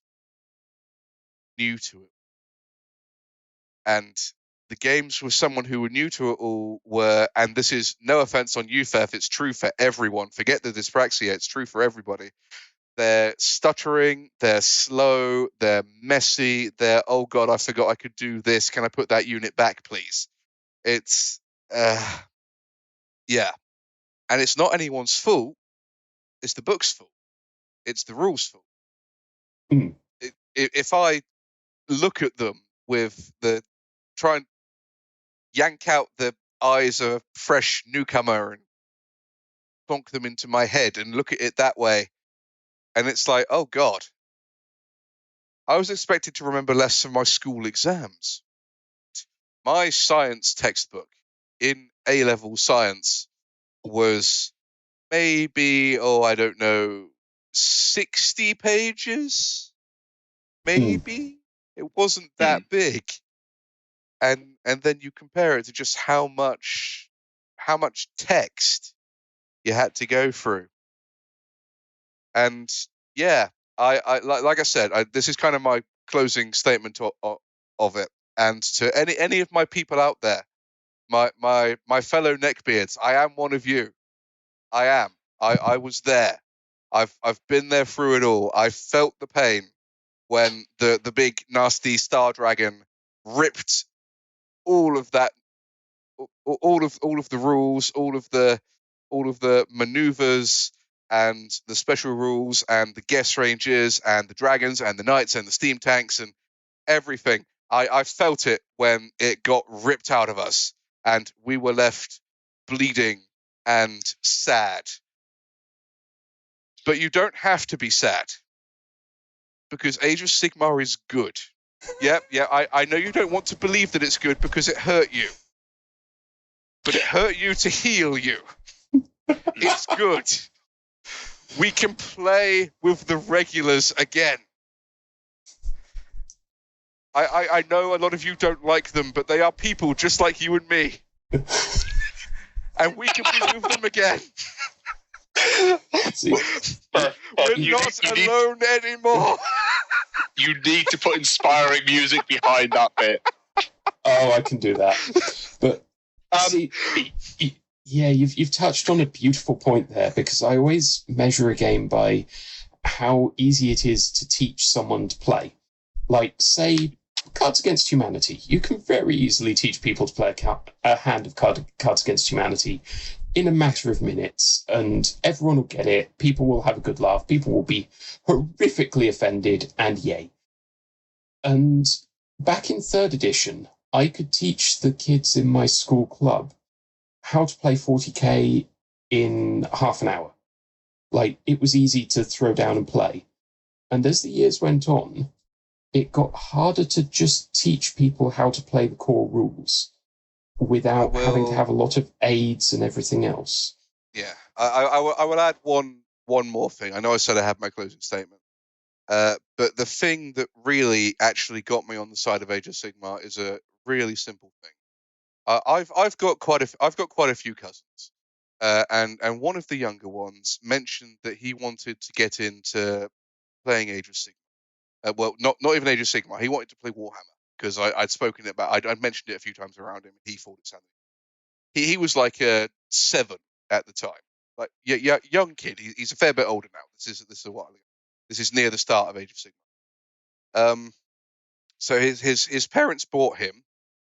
new to it. And the games with someone who were new to it all were, and this is no offense on you, Theff, it's true for everyone. Forget the dyspraxia, it's true for everybody. They're stuttering, they're slow, they're messy, they're, oh God, I forgot I could do this. Can I put that unit back, please? It's, yeah. And it's not anyone's fault. It's the book's fault. It's the rules' fault. Mm. If I look at them with try and yank out the eyes of a fresh newcomer and bonk them into my head and look at it that way, and it's like, oh God, I was expected to remember less from my school exams. My science textbook in A-level science was maybe, I don't know, 60 pages? Maybe? It wasn't that big. And then you compare it to just how much text you had to go through. And yeah, I like I said, this is kind of my closing statement of it. And to any of my people out there, my fellow neckbeards, I am one of you. I am. I was there. I've been there through it all. I felt the pain when the big nasty star dragon ripped all of that, all of the rules, all of the maneuvers and the special rules and the guess ranges and the dragons and the knights and the steam tanks and everything. I felt it when it got ripped out of us and we were left bleeding and sad. But you don't have to be sad because Age of Sigmar is good. Yeah, I know you don't want to believe that it's good because it hurt you. But it hurt you to heal you. It's good. We can play with the regulars again. I know a lot of you don't like them, but they are people just like you and me. And we can be with them again. We're not alone anymore. You need to put inspiring music behind that bit. Oh, I can do that. But see, yeah, you've touched on a beautiful point there, because I always measure a game by how easy it is to teach someone to play. Like, say, Cards Against Humanity. You can very easily teach people to play a hand of Cards Against Humanity in a matter of minutes, and everyone will get it. People will have a good laugh. People will be horrifically offended, and yay. And back in 3rd edition, I could teach the kids in my school club how to play 40k in half an hour. Like, it was easy to throw down and play. And as the years went on, it got harder to just teach people how to play the core rules without having to have a lot of aids and everything else. Yeah, I will add one more thing. I know I said I had my closing statement, but the thing that really actually got me on the side of Age of Sigmar is a really simple thing. I've got quite a few cousins, and one of the younger ones mentioned that he wanted to get into playing Age of Sigmar. Well, not even Age of Sigmar. He wanted to play Warhammer because I'd spoken about. I'd mentioned it a few times around him. He thought it sounded. He was like 7 at the time, like young kid. He's a fair bit older now. This is a while ago. This is near the start of Age of Sigmar. So his parents bought him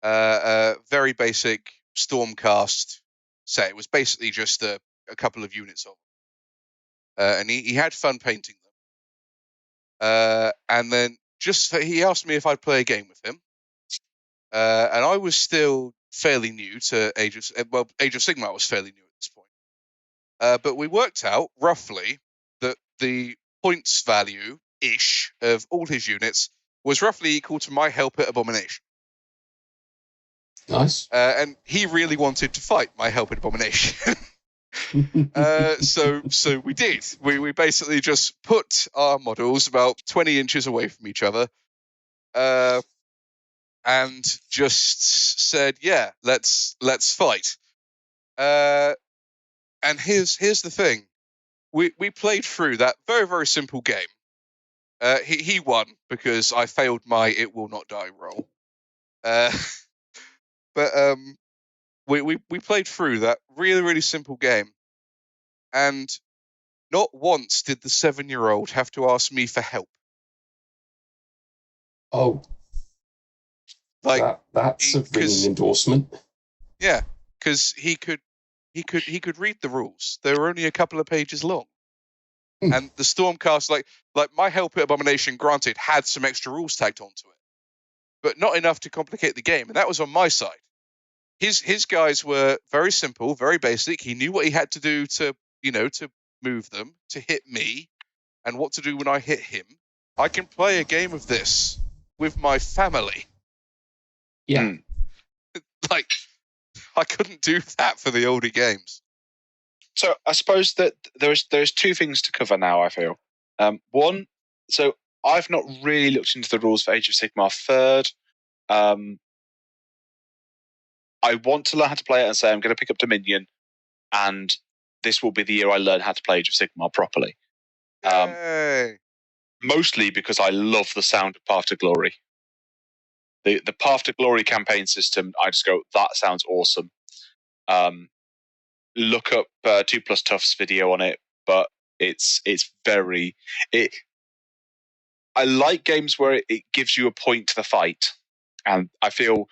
a very basic Stormcast set. It was basically just a couple of units of them. And he had fun painting them. And then he asked me if I'd play a game with him. And I was still fairly new to Age of Sigmar was fairly new at this point. But we worked out roughly that the points value-ish of all his units was roughly equal to my Hell Pit Abomination. Nice. And he really wanted to fight my Hell Pit Abomination. So we did. We basically just put our models about 20 inches away from each other, and just said, "Yeah, let's fight." And here's the thing: we played through that very, very simple game. He won because I failed my "it will not die" roll. But we played through that really, really simple game, and not once did the 7-year-old have to ask me for help. Oh, like that's a ringing endorsement. Yeah, because he could read the rules. They were only a couple of pages long. And the Stormcast, like my Hell Pit Abomination, granted, had some extra rules tagged onto it, but not enough to complicate the game. And that was on my side. His guys were very simple, very basic. He knew what he had to do to move them, to hit me, and what to do when I hit him. I can play a game of this with my family. Yeah. Like, I couldn't do that for the older games. So I suppose that there's two things to cover now, I feel. One, so I've not really looked into the rules for Age of Sigmar Third. I want to learn how to play it and say I'm going to pick up Dominion, and this will be the year I learn how to play Age of Sigmar properly. Mostly because I love the sound of Path to Glory. The Path to Glory campaign system, I just go, that sounds awesome. Look up 2 Plus Tough's video on it, but it's very... I like games where it gives you a point to the fight. And I feel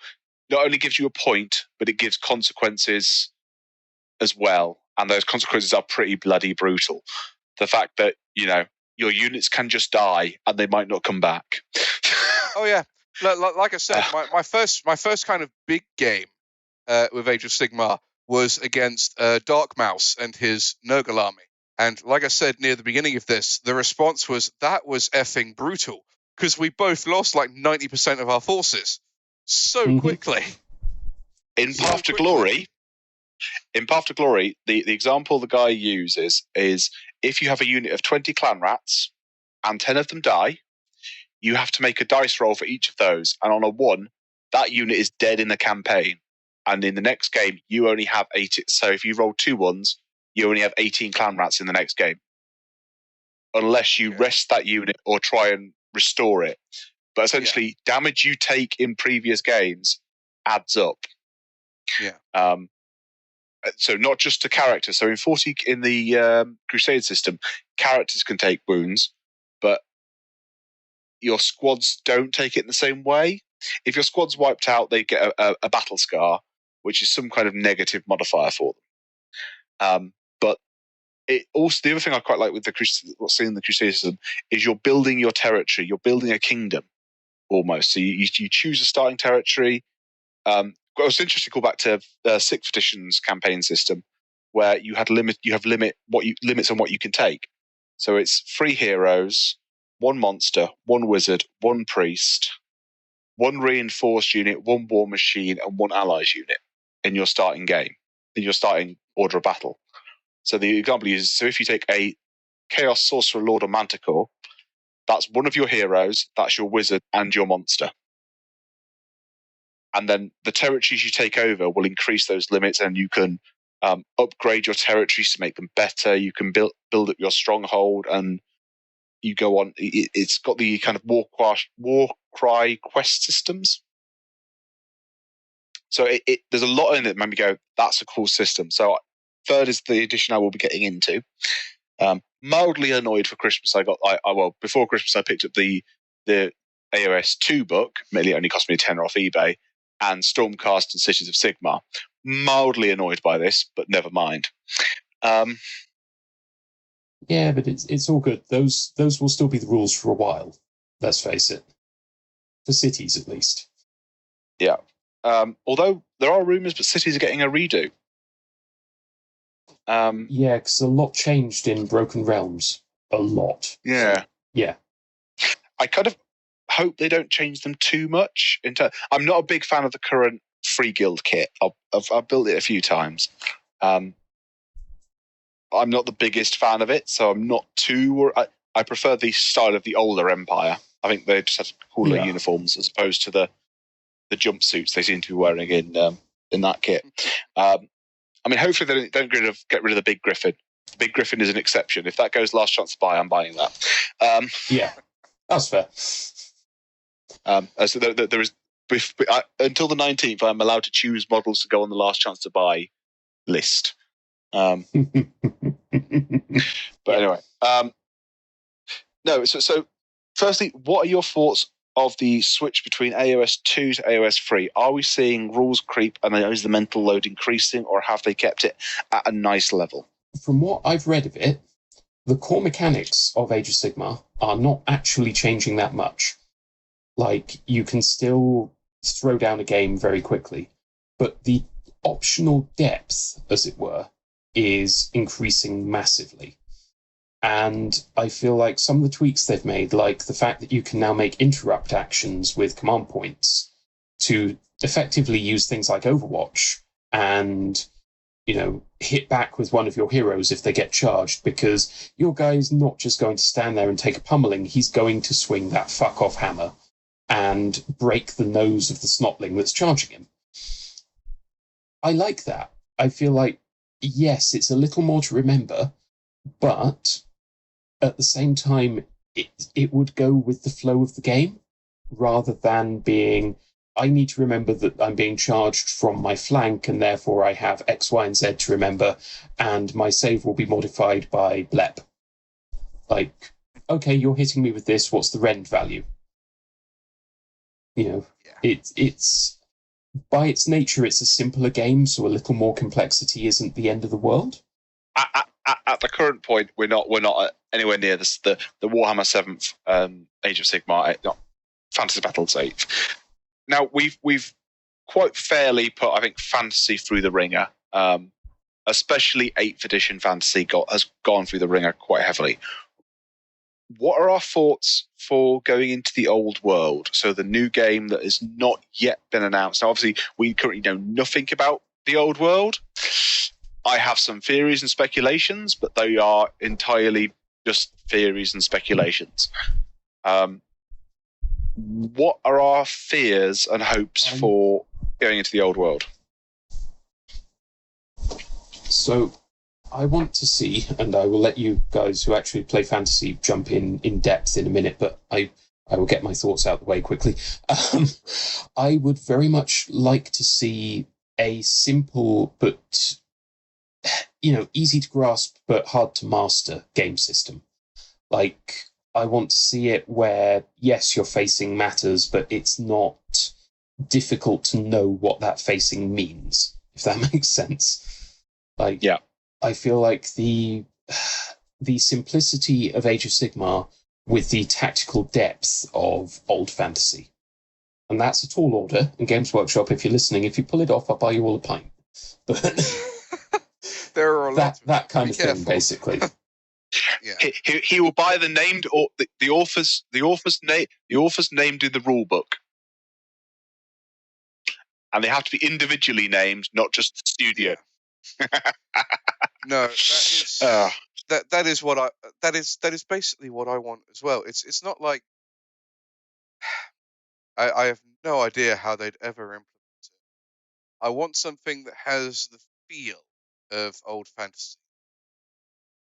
not only gives you a point, but it gives consequences as well. And those consequences are pretty bloody brutal. The fact that, your units can just die and they might not come back. Oh, yeah. Like I said, my first kind of big game with Age of Sigmar was against Dark Mouse and his Nurgle army. And like I said near the beginning of this, the response was, that was effing brutal, because we both lost like 90% of our forces so quickly. In Path to Glory, the example the guy uses is if you have a unit of 20 clan rats and 10 of them die, you have to make a dice roll for each of those. And on a 1, that unit is dead in the campaign. And in the next game, you only have 8. So if you roll 2 1s, you only have 18 clan rats in the next game. Unless you rest that unit or try and restore it. But essentially, damage you take in previous games adds up. Yeah. So not just to characters. So in the Crusade system, characters can take wounds, but your squads don't take it in the same way. If your squad's wiped out, they get a battle scar, which is some kind of negative modifier for them. But it also, the other thing I quite like with what's in the Crusade system is you're building your territory. You're building a kingdom almost. So you choose a starting territory. It was interesting to call back to 6th edition's campaign system, where you have limits on what you can take. So it's 3 heroes, 1 monster, 1 wizard, 1 priest, 1 reinforced unit, 1 war machine, and 1 allies unit in your starting game, in your starting order of battle. So the example is, so if you take a Chaos Sorcerer, Lord, or Manticore, that's 1 of your heroes, that's your wizard, and your monster. And then the territories you take over will increase those limits, and you can upgrade your territories to make them better. You can build up your stronghold, and you go on. It's got the kind of war cry quest systems. So there's a lot in it that made me go, that's a cool system. So third is the edition I will be getting into. Mildly annoyed for Christmas. Well, before Christmas I picked up the AOS 2 book. It only cost me a tenner off eBay, and Stormcast and Cities of Sigmar. Mildly annoyed by this, but never mind. Yeah, but it's all good. Those will still be the rules for a while. Let's face it, for cities at least. Yeah. Although there are rumours that cities are getting a redo. Yeah, because a lot changed in Broken Realms. A lot. Yeah. Yeah. I kind of hope they don't change them too much. I'm not a big fan of the current free guild kit. I've built it a few times. I'm not the biggest fan of it, so I'm not too. I prefer the style of the older Empire. I think they just have cooler uniforms as opposed to the jumpsuits they seem to be wearing in that kit. I mean, hopefully they don't get rid of the Big Griffin. The Big Griffin is an exception. If that goes last chance to buy, I'm buying that. Yeah, that's fair. So there is until the 19th, I'm allowed to choose models to go on the last chance to buy list. But anyway, no. So firstly, what are your thoughts of the switch between AOS 2 to AOS 3? Are we seeing rules creep, and is the mental load increasing, or have they kept it at a nice level? From what I've read of it, the core mechanics of Age of Sigmar are not actually changing that much. Like, you can still throw down a game very quickly, but the optional depth, as it were, is increasing massively. And I feel like some of the tweaks they've made, like the fact that you can now make interrupt actions with command points to effectively use things like Overwatch and, hit back with one of your heroes if they get charged, because your guy's not just going to stand there and take a pummeling, he's going to swing that fuck-off hammer and break the nose of the snotling that's charging him. I like that. I feel like, yes, it's a little more to remember, but at the same time, it would go with the flow of the game, rather than being, I need to remember that I'm being charged from my flank, and therefore I have X, Y, and Z to remember, and my save will be modified by blep. Like, okay, you're hitting me with this, what's the rend value? It's by its nature, it's a simpler game, so a little more complexity isn't the end of the world. At the current point, we're not anywhere near the Warhammer 7th Age of Sigmar, not Fantasy Battles 8th. Now we've quite fairly put, I think, fantasy through the ringer. Especially 8th edition fantasy has gone through the ringer quite heavily. What are our thoughts for going into the old world? So the new game that has not yet been announced. Now, obviously, we currently know nothing about the old world. I have some theories and speculations, but they are entirely just theories and speculations. What are our fears and hopes for going into the old world? So I want to see, and I will let you guys who actually play fantasy jump in depth in a minute, but I will get my thoughts out of the way quickly. I would very much like to see a simple but easy to grasp but hard to master game system. Like, I want to see it where, yes, your facing matters, but it's not difficult to know what that facing means, if that makes sense. Like, yeah. I feel like the simplicity of Age of Sigmar with the tactical depth of old fantasy. And that's a tall order. And Games Workshop, if you're listening, if you pull it off, I'll buy you all a pint. But there are a lot that kind of thing, basically. Yeah. He will buy the named or the author's named in the rule book, and they have to be individually named, not just the studio. No, that is basically what I want as well. It's not like I have no idea how they'd ever implement it. I want something that has the feel of old fantasy,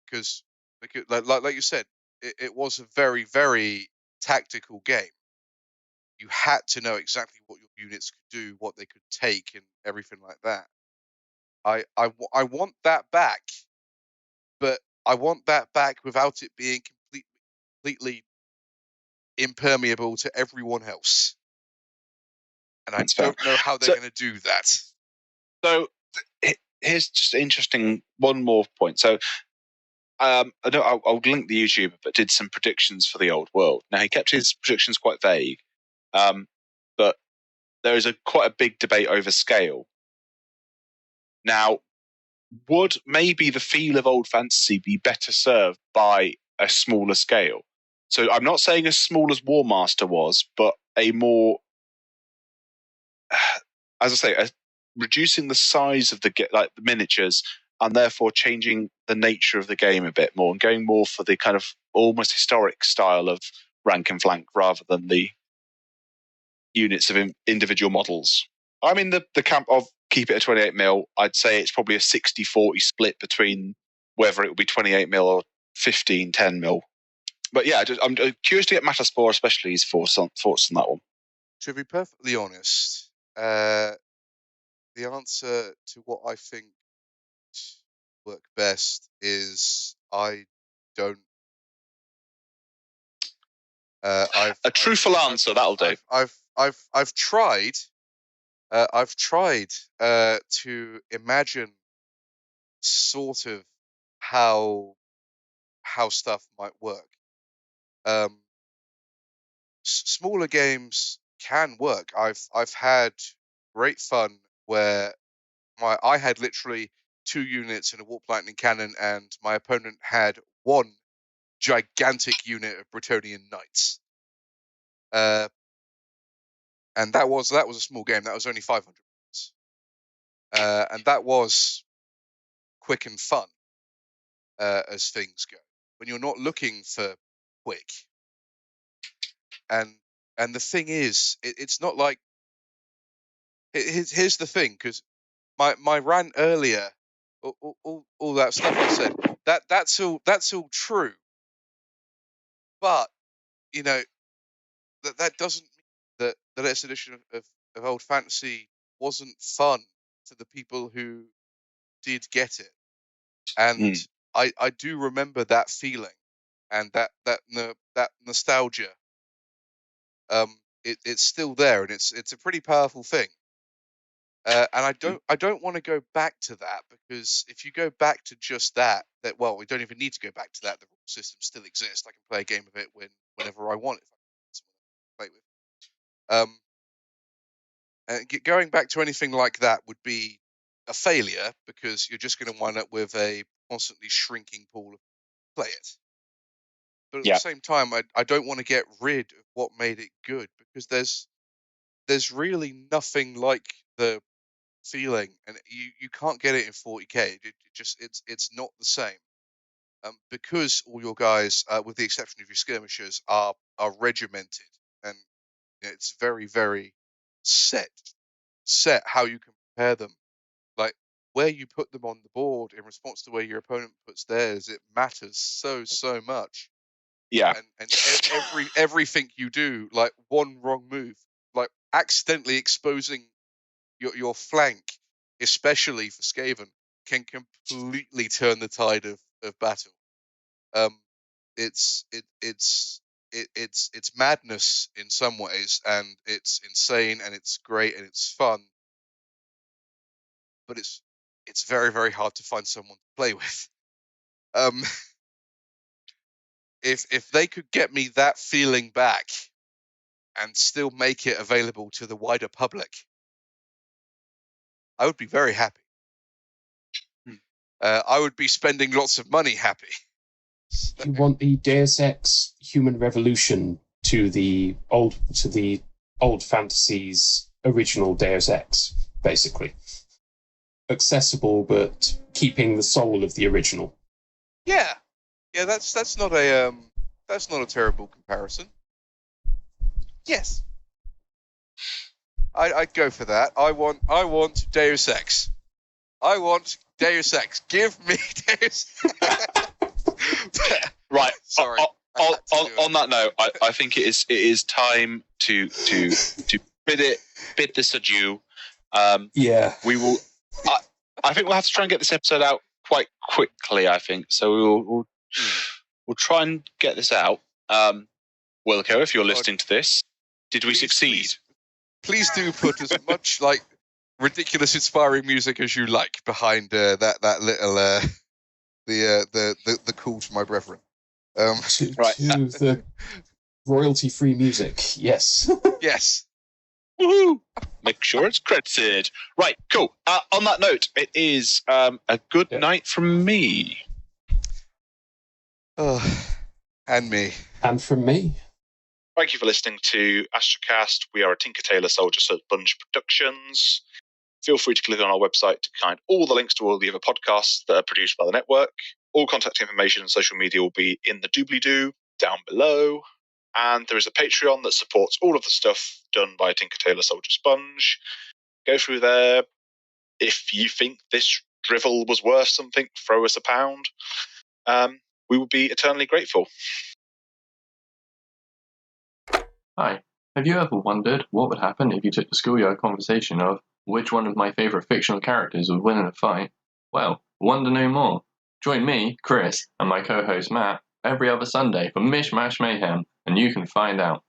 because like you said, it was a very, very tactical game. You had to know exactly what your units could do, what they could take, and everything like that. I want that back, but I want that back without it being completely impermeable to everyone else. And I don't know how they're going to do that. So here's just interesting one more point. So I know I'll link the YouTuber, but did some predictions for the old world. Now he kept his predictions quite vague, but there is quite a big debate over scale. Now, would maybe the feel of old fantasy be better served by a smaller scale? So I'm not saying as small as War Master was, but a more, as I say, reducing the size of the miniatures, and therefore changing the nature of the game a bit more and going more for the kind of almost historic style of rank and flank rather than the units of individual models. I'm in the camp of keep it at 28 mil. I'd say it's probably a 60-40 split between whether it will be 28 mil or 15-10 mil. But yeah, I'm curious to get Mataspore, especially his thoughts on that one. To be perfectly honest, the answer to what I think work best is I don't. A truthful answer that'll do. I've tried. I've tried to imagine sort of how stuff might work. Smaller games can work. I've had great fun where I had literally 2 units in a Warp Lightning cannon, and my opponent had 1 gigantic unit of Bretonnian Knights. And that was a small game. That was only 500 points. And that was quick and fun as things go. When you're not looking for quick. And the thing is, it's not like... Here's the thing, because my rant earlier, all that stuff I said, that's all true. But, you know, that doesn't mean that the latest edition of Old Fantasy wasn't fun to the people who did get it. And I do remember that feeling and that nostalgia. It's still there, and it's a pretty powerful thing. And I don't want to go back to that, because if you go back to just that, well, we don't even need to go back to that. The rule system still exists. I can play a game of it whenever I want, if I want to play with. And going back to anything like that would be a failure, because you're just going to wind up with a constantly shrinking pool of play it. But at the same time, I don't want to get rid of what made it good, because there's really nothing like the feeling, and you can't get it in 40k. It's not the same, because all your guys, with the exception of your skirmishers, are regimented, and it's very, very set how you compare them. Like, where you put them on the board in response to where your opponent puts theirs, it matters so much. Yeah. And everything you do, like one wrong move, like accidentally exposing your flank, especially for Skaven, can completely turn the tide of battle. It's madness in some ways, and it's insane, and it's great, and it's fun. But it's very, very hard to find someone to play with. If they could get me that feeling back and still make it available to the wider public, I would be very happy. I would be spending lots of money happy. You want the Deus Ex Human Revolution to the old Fantasy's original Deus Ex, basically. Accessible, but keeping the soul of the original. Yeah, that's not a terrible comparison. Yes, I'd go for that. I want Deus Ex. I want Deus Ex. Give me Deus Ex. Right. Sorry. On that note, I think it is time to bid this adieu. Yeah. We will. I think we'll have to try and get this episode out quite quickly, I think. So we'll try and get this out. Wilco, if you're listening to this, did we succeed? Please do put as much like ridiculous, inspiring music as you like behind that little the call to my brethren. To the royalty-free music, yes. Yes. Woohoo! Make sure it's credited. Right, cool. On that note, it is a good night from me. Oh, and me. And from me. Thank you for listening to Astrocast. We are a Tinker Tailor Soldier Sponge Productions. Feel free to click on our website to find all the links to all the other podcasts that are produced by the network. All contact information and social media will be in the doobly-doo down below. And there is a Patreon that supports all of the stuff done by Tinker Tailor Soldier Sponge. Go through there. If you think this drivel was worth something, throw us £1. We would be eternally grateful. Hi. Have you ever wondered what would happen if you took the schoolyard conversation of which one of my favourite fictional characters would win in a fight? Well, wonder no more. Join me, Chris, and my co-host Matt every other Sunday for Mish Mash Mayhem, and you can find out.